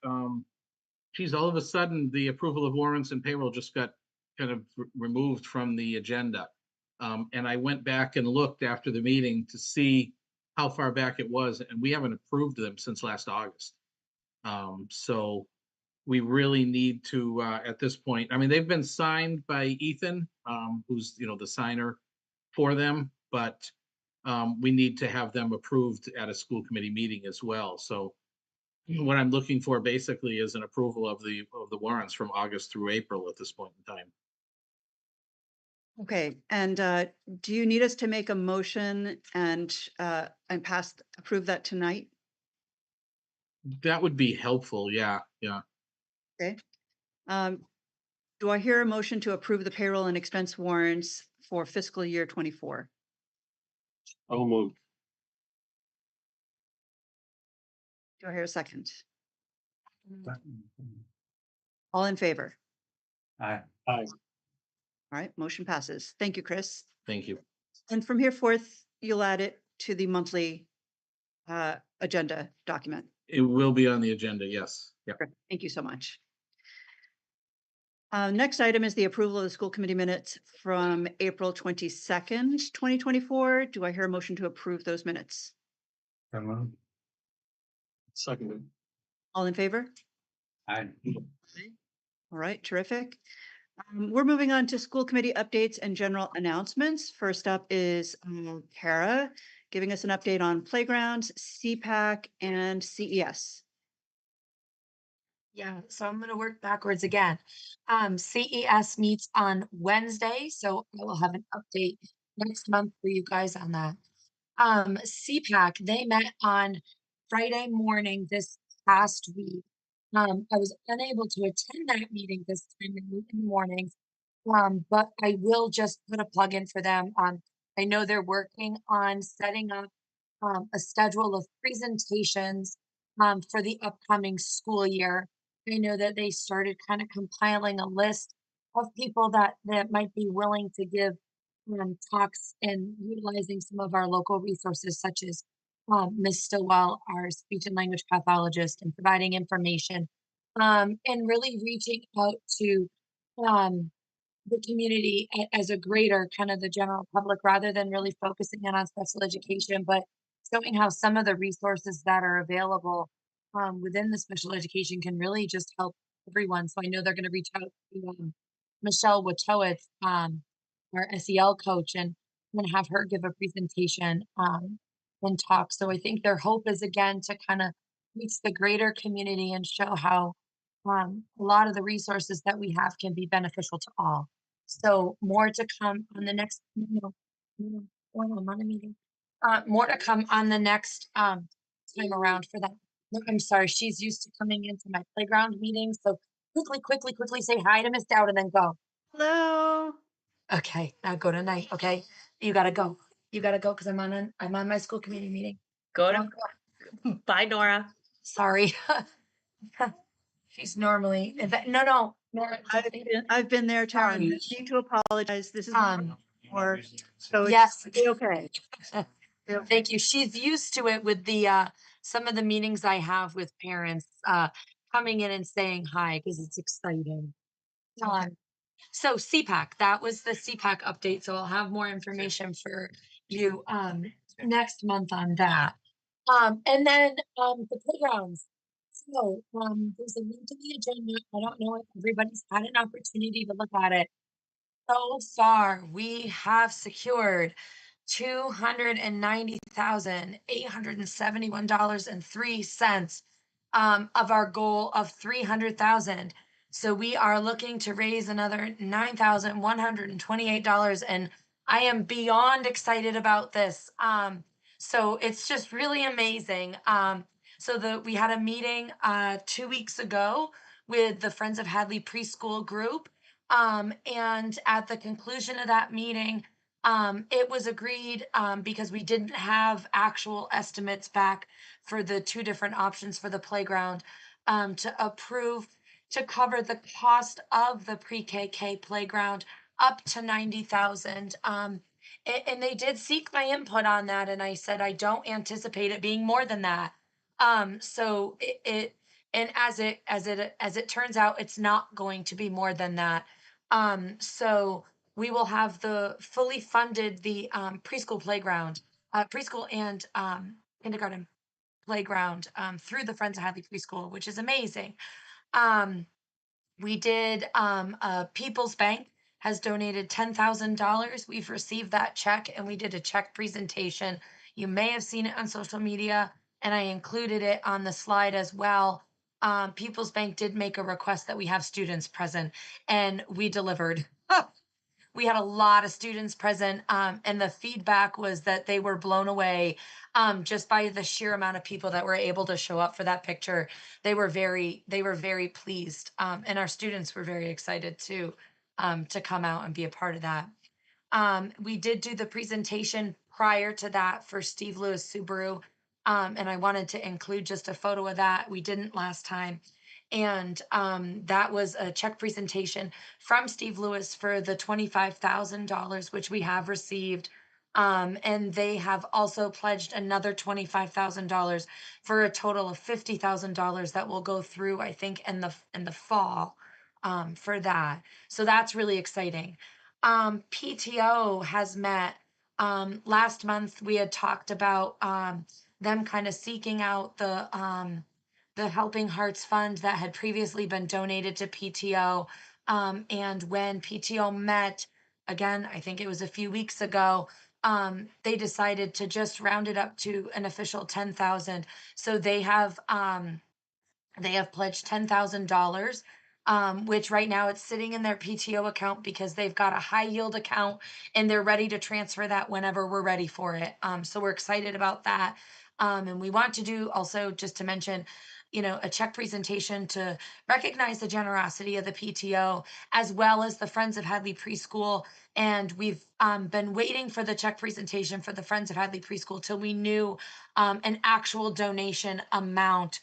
geez, all of a sudden, the approval of warrants and payroll just got kind of removed from the agenda. And I went back and looked after the meeting to see how far back it was, and we haven't approved them since last August. So we really need to, at this point, I mean, they've been signed by Ethan, who's, the signer for them, but we need to have them approved at a school committee meeting as well. So what I'm looking for basically is an approval of the warrants from August through April at this point in time. Okay, and do you need us to make a motion and approve that tonight? That would be helpful, yeah. Okay. Do I hear a motion to approve the payroll and expense warrants for fiscal year 24? I'll move. Do I hear a second? All in favor? Aye. Aye. All right, motion passes. Thank you, Chris. Thank you. And from here forth, you'll add it to the monthly agenda document. It will be on the agenda, yes. Yep. Thank you so much. Next item is the approval of the school committee minutes from April 22nd, 2024. Do I hear a motion to approve those minutes? Seconded. All in favor? Aye. All right, terrific. We're moving on to school committee updates and general announcements. First up is Kara giving us an update on playgrounds, CPAC, and CES. Yeah, so I'm going to work backwards again. CES meets on Wednesday, so I will have an update next month for you guys on that. CPAC, they met on Friday morning this past week. I was unable to attend that meeting this time in the mornings, but I will just put a plug in for them. I know they're working on setting up a schedule of presentations for the upcoming school year. I know that they started kind of compiling a list of people that might be willing to give talks and utilizing some of our local resources, such as Ms. Stillwell, our speech and language pathologist, and providing information and really reaching out to the community as a greater kind of the general public rather than really focusing in on special education, but showing how some of the resources that are available within the special education can really just help everyone. So I know they're going to reach out to Michelle Wojtowicz, our SEL coach, and have her give a presentation and talk. So I think their hope is again to kind of reach the greater community and show how a lot of the resources that we have can be beneficial to all. So more to come on the next, I'm on a meeting. More to come on the next time around for that. No, I'm sorry, she's used to coming into my playground meetings. So quickly say hi to Miss Dowd and then go. Hello. Okay, now go tonight. Okay, you gotta go. You gotta go because I'm on my school committee meeting. Go Don't to, go. bye, Nora. Sorry. She's normally no, Nora. I've been there, Tara. I Sorry. need to apologize. This is Um, more, so it's yes. okay. Thank you. She's used to it with the some of the meetings I have with parents coming in and saying hi because it's exciting. Um, so CPAC, that was the CPAC update. So I'll have more information for you next month on that. And then the playgrounds. So there's a link to the agenda. I don't know if everybody's had an opportunity to look at it. So far, we have secured $290,871.03 of our goal of 300,000. So we are looking to raise another $9,128, and I am beyond excited about this. So it's just really amazing. So we had a meeting 2 weeks ago with the Friends of Hadley Preschool group. And at the conclusion of that meeting, it was agreed because we didn't have actual estimates back for the two different options for the playground to approve to cover the cost of the pre-KK playground up to 90,000. And they did seek my input on that, and I said I don't anticipate it being more than that. So and as it turns out, it's not going to be more than that. So we will have the fully funded the preschool playground, preschool and kindergarten playground through the Friends of Hadley Preschool, which is amazing. Um, we did People's Bank has donated $10,000. We've received that check and we did a check presentation. You may have seen it on social media and I included it on the slide as well. People's Bank did make a request that we have students present and we delivered. We had a lot of students present and the feedback was that they were blown away just by the sheer amount of people that were able to show up for that picture. They were very pleased and our students were very excited to come out and be a part of that. We did do the presentation prior to that for Steve Lewis Subaru. And I wanted to include just a photo of that. We didn't last time. And that was a check presentation from Steve Lewis for the $25,000, which we have received. And they have also pledged another $25,000 for a total of $50,000 that will go through, I think, in the fall for that. So that's really exciting. PTO has met. Last month we had talked about them kind of seeking out the Helping Hearts Fund that had previously been donated to PTO. And when PTO met, again, I think it was a few weeks ago, they decided to just round it up to an official 10,000. So they have pledged $10,000, which right now it's sitting in their PTO account because they've got a high yield account and they're ready to transfer that whenever we're ready for it. So we're excited about that. And we want to do also just to mention, a check presentation to recognize the generosity of the PTO as well as the Friends of Hadley Preschool. And we've been waiting for the check presentation for the Friends of Hadley Preschool till we knew an actual donation amount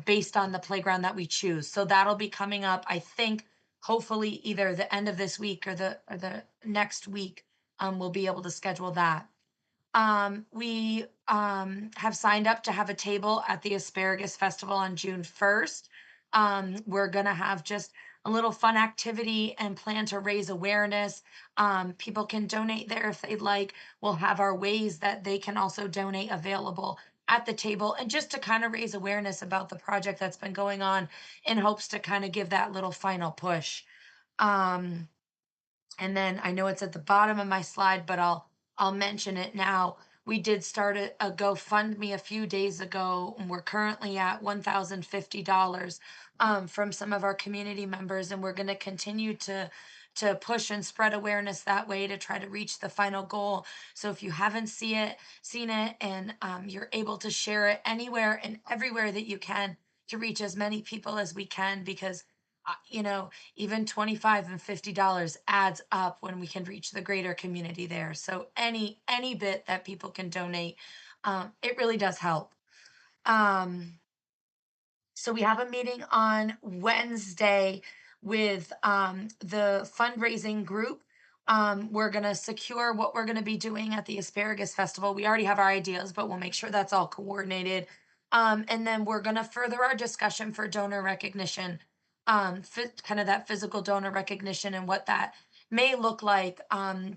based on the playground that we choose. So that'll be coming up, I think, hopefully either the end of this week or the next week. We'll be able to schedule that. We have signed up to have a table at the Asparagus Festival on June 1st. We're gonna have just a little fun activity and plan to raise awareness. People can donate there if they'd like. We'll have our ways that they can also donate available at the table, and just to kind of raise awareness about the project that's been going on in hopes to kind of give that little final push. Um, and then I know it's at the bottom of my slide, but I'll mention it now. We did start a GoFundMe a few days ago, and we're currently at $1,050 from some of our community members, and we're going to continue to push and spread awareness that way to try to reach the final goal. So if you haven't seen it, and you're able to share it anywhere and everywhere that you can to reach as many people as we can, because you know, even 25 and $50 adds up when we can reach the greater community there. So any bit that people can donate, it really does help. So we have a meeting on Wednesday with the fundraising group. We're gonna secure what we're gonna be doing at the Asparagus Festival. We already have our ideas, but we'll make sure that's all coordinated. And then we're gonna further our discussion for donor recognition, kind of that physical donor recognition and what that may look like.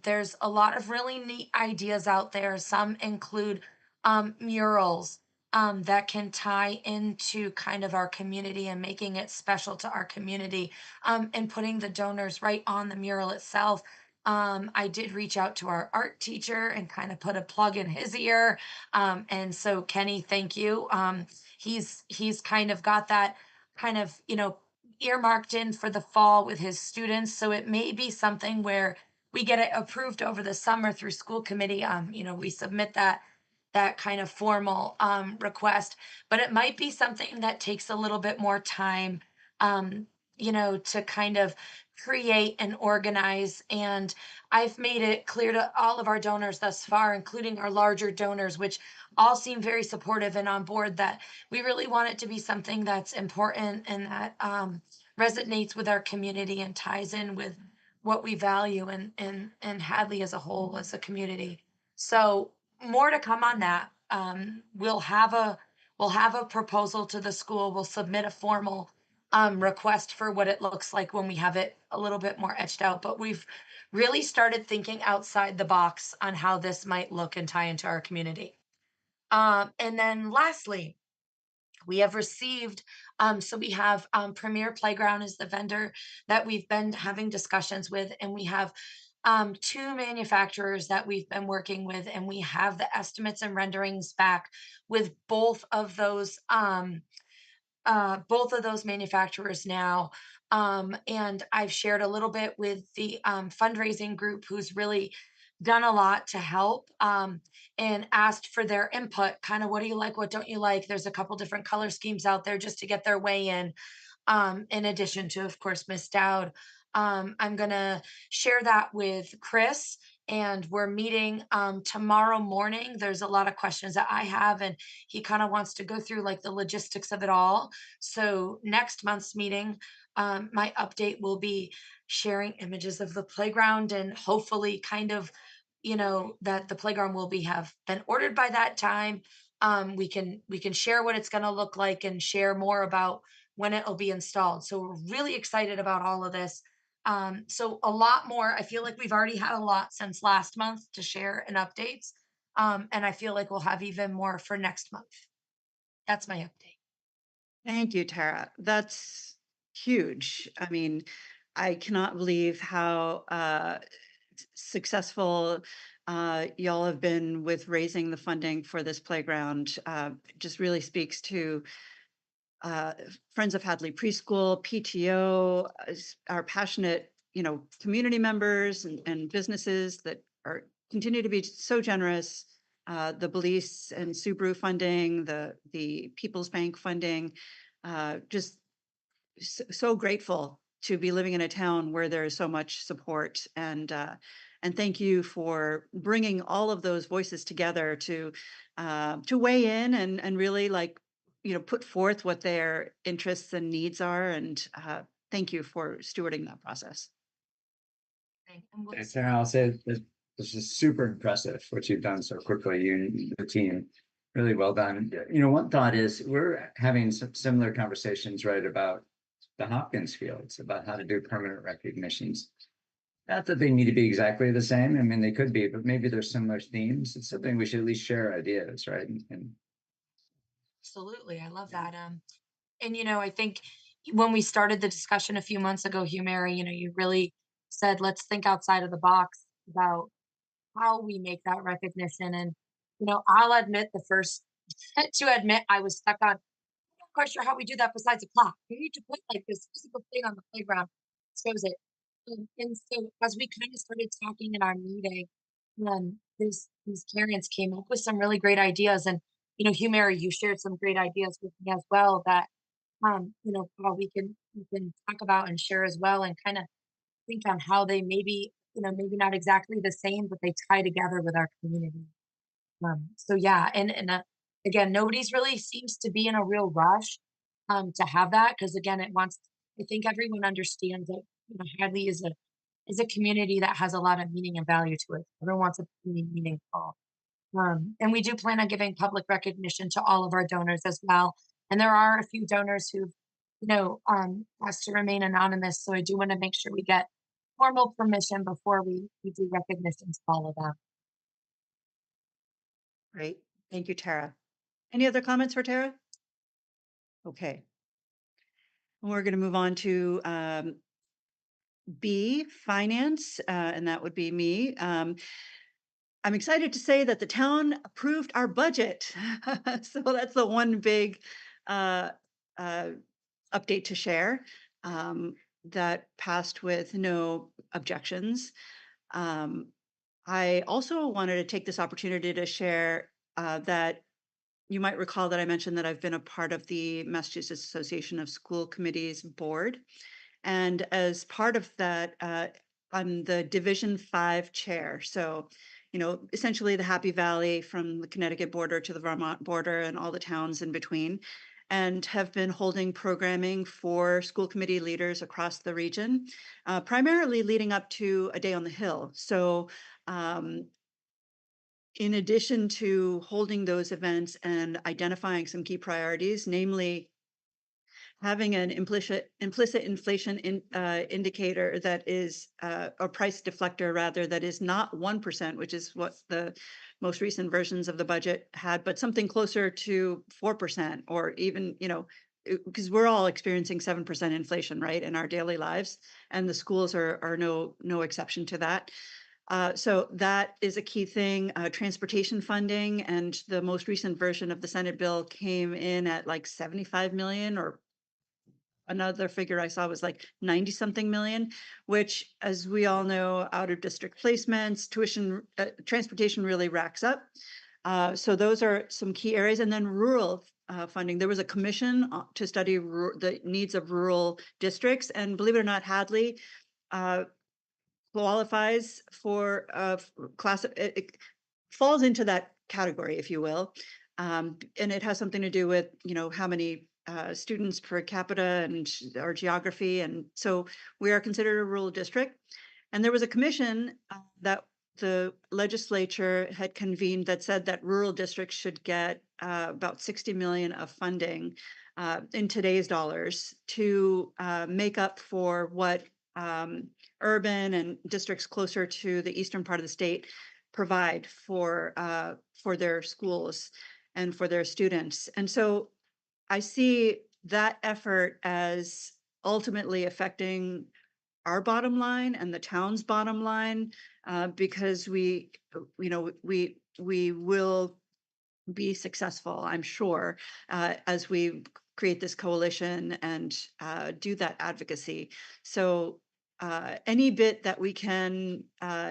There's a lot of really neat ideas out there. Some include murals that can tie into kind of our community and making it special to our community, and putting the donors right on the mural itself. I did reach out to our art teacher and kind of put a plug in his ear. And so Kenny, thank you. He's kind of got that kind of, earmarked in for the fall with his students. So it may be something where we get it approved over the summer through school committee. We submit that kind of formal request, but it might be something that takes a little bit more time, to kind of create and organize. And I've made it clear to all of our donors thus far, including our larger donors, which all seem very supportive and on board, that we really want it to be something that's important and that resonates with our community and ties in with what we value and Hadley as a whole, as a community. So more to come on that. We'll have a proposal to the school. We'll submit a formal request for what it looks like when we have it a little bit more etched out. But we've really started thinking outside the box on how this might look and tie into our community. And then lastly, we have received, so we have Premier Playground is the vendor that we've been having discussions with, and we have two manufacturers that we've been working with, and we have the estimates and renderings back with both of those manufacturers now. And I've shared a little bit with the fundraising group, who's really done a lot to help, and asked for their input. Kind of, what do you like? What don't you like? There's a couple different color schemes out there just to get their way in addition to, of course, Miss Dowd. I'm going to share that with Chris, and we're meeting tomorrow morning. There's a lot of questions that I have, and he kind of wants to go through like the logistics of it all. So next month's meeting, my update will be sharing images of the playground, and hopefully kind of, that the playground will have been ordered by that time. We can share what it's going to look like and share more about when it'll be installed. So we're really excited about all of this. So a lot more. I feel like we've already had a lot since last month to share and updates. And I feel like we'll have even more for next month. That's my update. Thank you, Tara. That's huge. I mean, I cannot believe how successful y'all have been with raising the funding for this playground. Just really speaks to Friends of Hadley Preschool, PTO, our passionate, community members and businesses that are continue to be so generous. The Belize and Subaru funding, the People's Bank funding, just so grateful to be living in a town where there is so much support. And thank you for bringing all of those voices together to weigh in and really put forth what their interests and needs are. And thank you for stewarding that process. And Sarah, I'll say this is super impressive what you've done so quickly. You and the team, really well done. One thought is we're having some similar conversations, right, about the Hopkins fields about how to do permanent recognitions. Not that they need to be exactly the same. I mean, they could be, but maybe there's similar themes. It's something we should at least share ideas, right? And Absolutely. I love that. And I think when we started the discussion a few months ago, Hugh Mary, you really said, let's think outside of the box about how we make that recognition. And, I'll admit to admit I was stuck on, I'm not quite sure how we do that besides a clock. We need to put like this physical thing on the playground that shows it. And so as we kind of started talking in our meeting, these parents came up with some really great ideas. And, Hugh Mary, you shared some great ideas with me as well that how we can talk about and share as well and kind of think on how they maybe not exactly the same, but they tie together with our community. So yeah, and again, nobody's really seems to be in a real rush to have that because again, I think everyone understands that Hadley is a community that has a lot of meaning and value to it. Everyone wants it to be meaningful. And we do plan on giving public recognition to all of our donors as well. And there are a few donors who've, asked to remain anonymous. So I do want to make sure we get formal permission before we do recognitions to all of them. Great. Thank you, Tara. Any other comments for Tara? Okay. We're going to move on to B, finance, and that would be me. I'm excited to say that the town approved our budget. So that's the one big uh, uh, update to share that passed with no objections. I also wanted to take this opportunity to share that you might recall that I mentioned that I've been a part of the Massachusetts Association of School Committees board. And as part of that, I'm the Division 5 chair. So, essentially the Happy Valley from the Connecticut border to the Vermont border and all the towns in between, and have been holding programming for school committee leaders across the region, primarily leading up to a day on the Hill. So, in addition to holding those events and identifying some key priorities, namely having an implicit inflation indicator that is a price deflector rather that is not 1%, which is what the most recent versions of the budget had, but something closer to 4% or even, because we're all experiencing 7% inflation, right, in our daily lives, and the schools are no exception to that. So that is a key thing. Transportation funding, and the most recent version of the Senate bill came in at like 75 million, or another figure I saw was like 90 something million, which, as we all know, out of district placements, tuition, transportation really racks up. So those are some key areas. And then rural funding. There was a commission to study the needs of rural districts. And believe it or not, Hadley qualifies for class. It falls into that category, if you will. And it has something to do with, how many students per capita and our geography. And so we are considered a rural district. And there was a commission that the legislature had convened that said that rural districts should get about 60 million of funding in today's dollars to make up for what urban and districts closer to the eastern part of the state provide for their schools and for their students. And so I see that effort as ultimately affecting our bottom line and the town's bottom line, because we will be successful, I'm sure, as we create this coalition and do that advocacy. So any bit that we can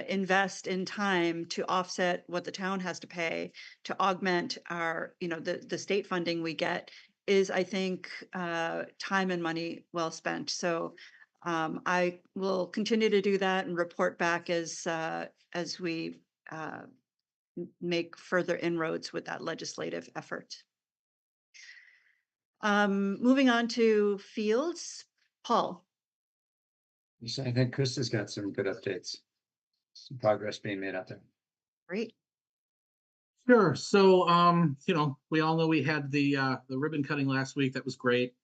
invest in time to offset what the town has to pay to augment our, the state funding we get is, I think, time and money well spent. So I will continue to do that and report back as we make further inroads with that legislative effort. Moving on to fields, Paul. so I think Chris has got some good updates, some progress being made out there. Great. Sure. So, we all know we had the ribbon cutting last week. That was great.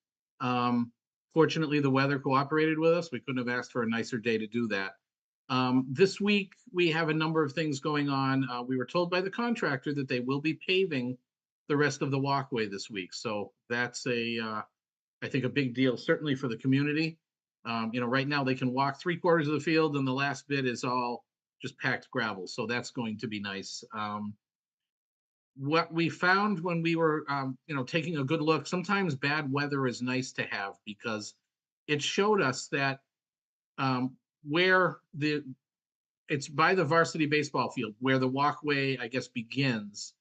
Fortunately, the weather cooperated with us. We couldn't have asked for a nicer day to do that. This week, we have a number of things going on. We were told by the contractor that they will be paving the rest of the walkway this week. So that's I think a big deal, certainly for the community. Right now they can walk 3/4 of the field and the last bit is all just packed gravel. So that's going to be nice. What we found when we were, taking a good look, sometimes bad weather is nice to have because it showed us that where it's by the varsity baseball field where the walkway, I guess, begins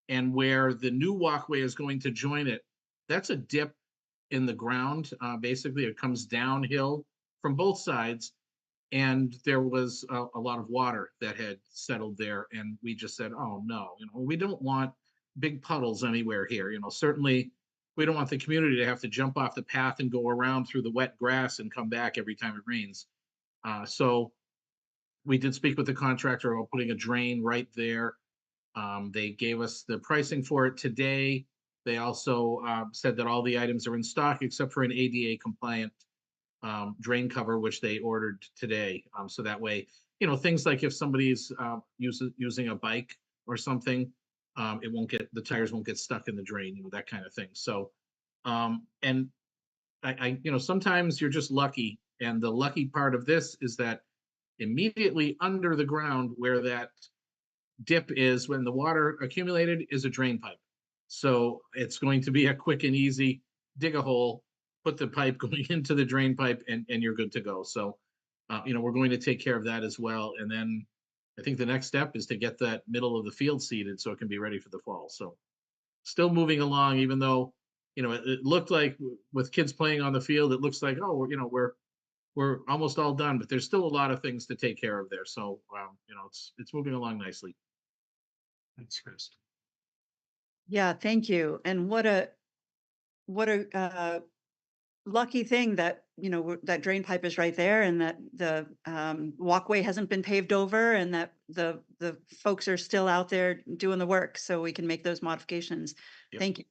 and where the new walkway is going to join it. That's a dip in the ground. Basically, it comes downhill from both sides. And there was a lot of water that had settled there. And we just said, oh, no, we don't want big puddles anywhere here. Certainly we don't want the community to have to jump off the path and go around through the wet grass and come back every time it rains. So we did speak with the contractor about putting a drain right there. They gave us the pricing for it today. They also said that all the items are in stock except for an ADA compliant drain cover, which they ordered today. So that way, things like if somebody's using a bike or something, the tires won't get stuck in the drain, that kind of thing. So, and I sometimes you're just lucky. And the lucky part of this is that immediately under the ground where that dip is, when the water accumulated, is a drain pipe. So it's going to be a quick and easy dig a hole, put the pipe going into the drain pipe, and you're good to go. So, we're going to take care of that as well. And then I think the next step is to get that middle of the field seeded so it can be ready for the fall. So still moving along, even though, it looked like with kids playing on the field, it looks like, oh, we're almost all done, but there's still a lot of things to take care of there. So, it's moving along nicely. Thanks, Chris. Yeah, thank you. And what a lucky thing that, that drain pipe is right there and that the walkway hasn't been paved over and that the folks are still out there doing the work so we can make those modifications. Yep. Thank you.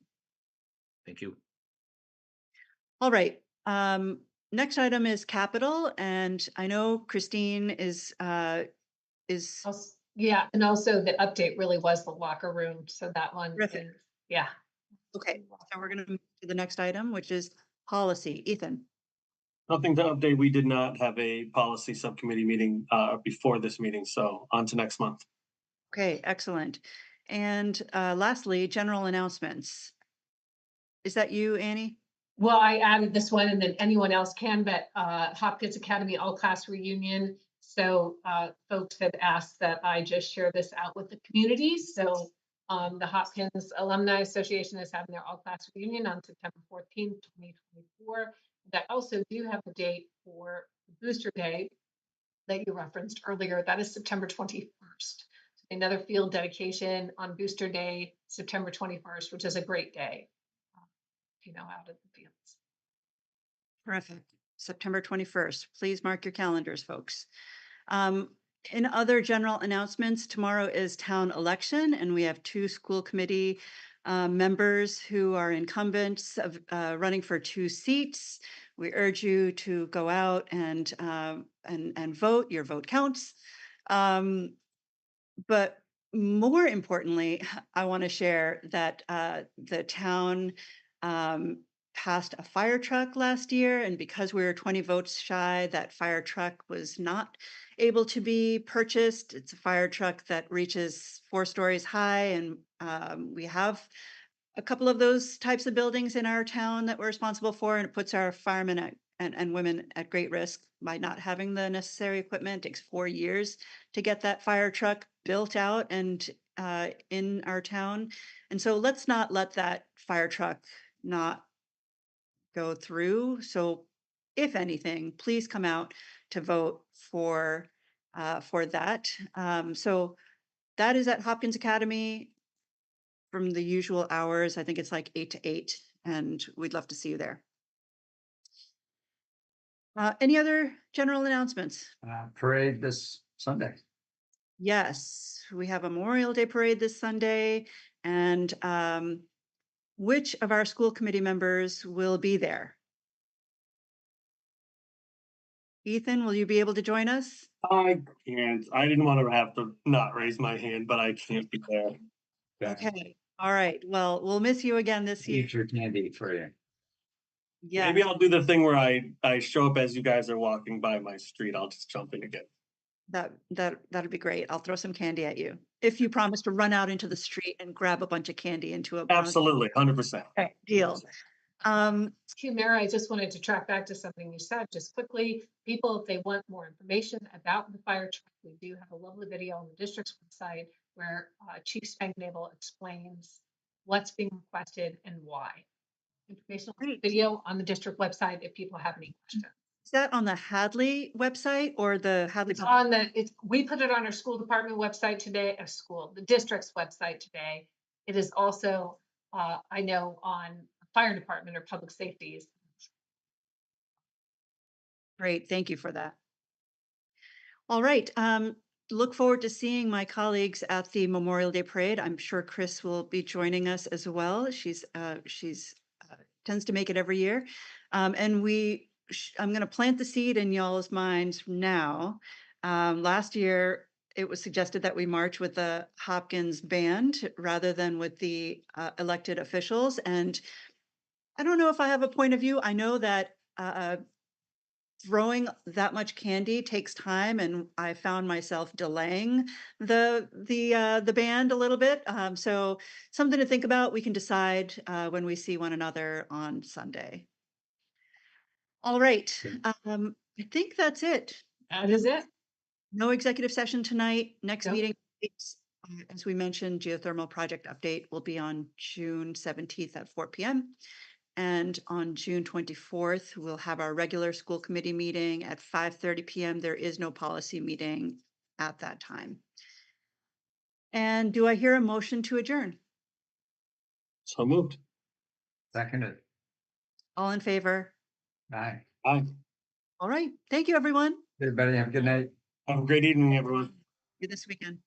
Thank you. All right. Next item is capital, and I know Christine is Yeah, and also the update really was the locker room. So that one terrific. is, yeah. Okay. So we're going to move to the next item, which is policy. Ethan. Nothing to update. We did not have a policy subcommittee meeting before this meeting, so on to next month. Okay, excellent. And lastly, general announcements. Is that you, Annie? Well, I added this one and then anyone else can, but Hopkins Academy all-class reunion. So folks have asked that I just share this out with the community. So the Hopkins Alumni Association is having their all-class reunion on September 14th, 2024. I also do have the date for Booster Day that you referenced earlier. That is September 21st. So another field dedication on Booster Day, September 21st, which is a great day. Out of the fields. Terrific. September 21st. Please mark your calendars, folks. In other general announcements, tomorrow is town election, and we have 2 school committee members who are incumbents of running for 2 seats. We urge you to go out and vote. Your vote counts. But more importantly, I want to share that the town passed a fire truck last year, and because we were 20 votes shy, that fire truck was not able to be purchased. It's a fire truck that reaches 4 stories high, and we have a couple of those types of buildings in our town that we're responsible for, and it puts our firemen and women at great risk by not having the necessary equipment. It takes 4 years to get that fire truck built out and in our town. And so let's not let that fire truck not go through. So if anything, please come out to vote for that. So that is at Hopkins Academy from the usual hours. I think it's like 8 to 8, and we'd love to see you there. Any other general announcements? Parade this Sunday. Yes, we have a Memorial Day parade this Sunday, and which of our school committee members will be there? Ethan, will you be able to join us? I can't. I didn't want to have to not raise my hand, but I can't be there. Okay, all right. Well, we'll miss you again this year. Future candy for you. Yeah, Maybe I'll do the thing where I show up as you guys are walking by my street. I'll just jump in again. that'd be great. I'll throw some candy at you. If you promise to run out into the street and grab a bunch of candy into a Absolutely, 100%. Okay, deal. Mara, I just wanted to track back to something you said just quickly. People, if they want more information about the fire truck, we do have a lovely video on the district's website where Chief Spangnable explains what's being requested and why. Informational Great. video on the district website if people have any questions. Is that on the Hadley website or the Hadley? It's on we put it on our school department website today, the district's website today. It is also, I know, on fire department or public safeties. Great, thank you for that. All right, look forward to seeing my colleagues at the Memorial Day Parade. I'm sure Chris will be joining us as well. She's tends to make it every year. And I'm going to plant the seed in y'all's minds now. Last year, it was suggested that we march with the Hopkins band rather than with the elected officials. And I don't know if I have a point of view. I know that throwing that much candy takes time, and I found myself delaying the band a little bit. So something to think about. We can decide when we see one another on Sunday. All right. I think that's it. That is it. No executive session tonight. Next Nope. meeting, as we mentioned, geothermal project update will be on June 17th at 4 p.m. And on June 24th, we'll have our regular school committee meeting at 5:30 p.m. There is no policy meeting at that time. And do I hear a motion to adjourn? So moved. Seconded. All in favor? Bye. Bye. All right. Thank you, everyone. Everybody have a good night. Have a great evening, everyone. See you this weekend.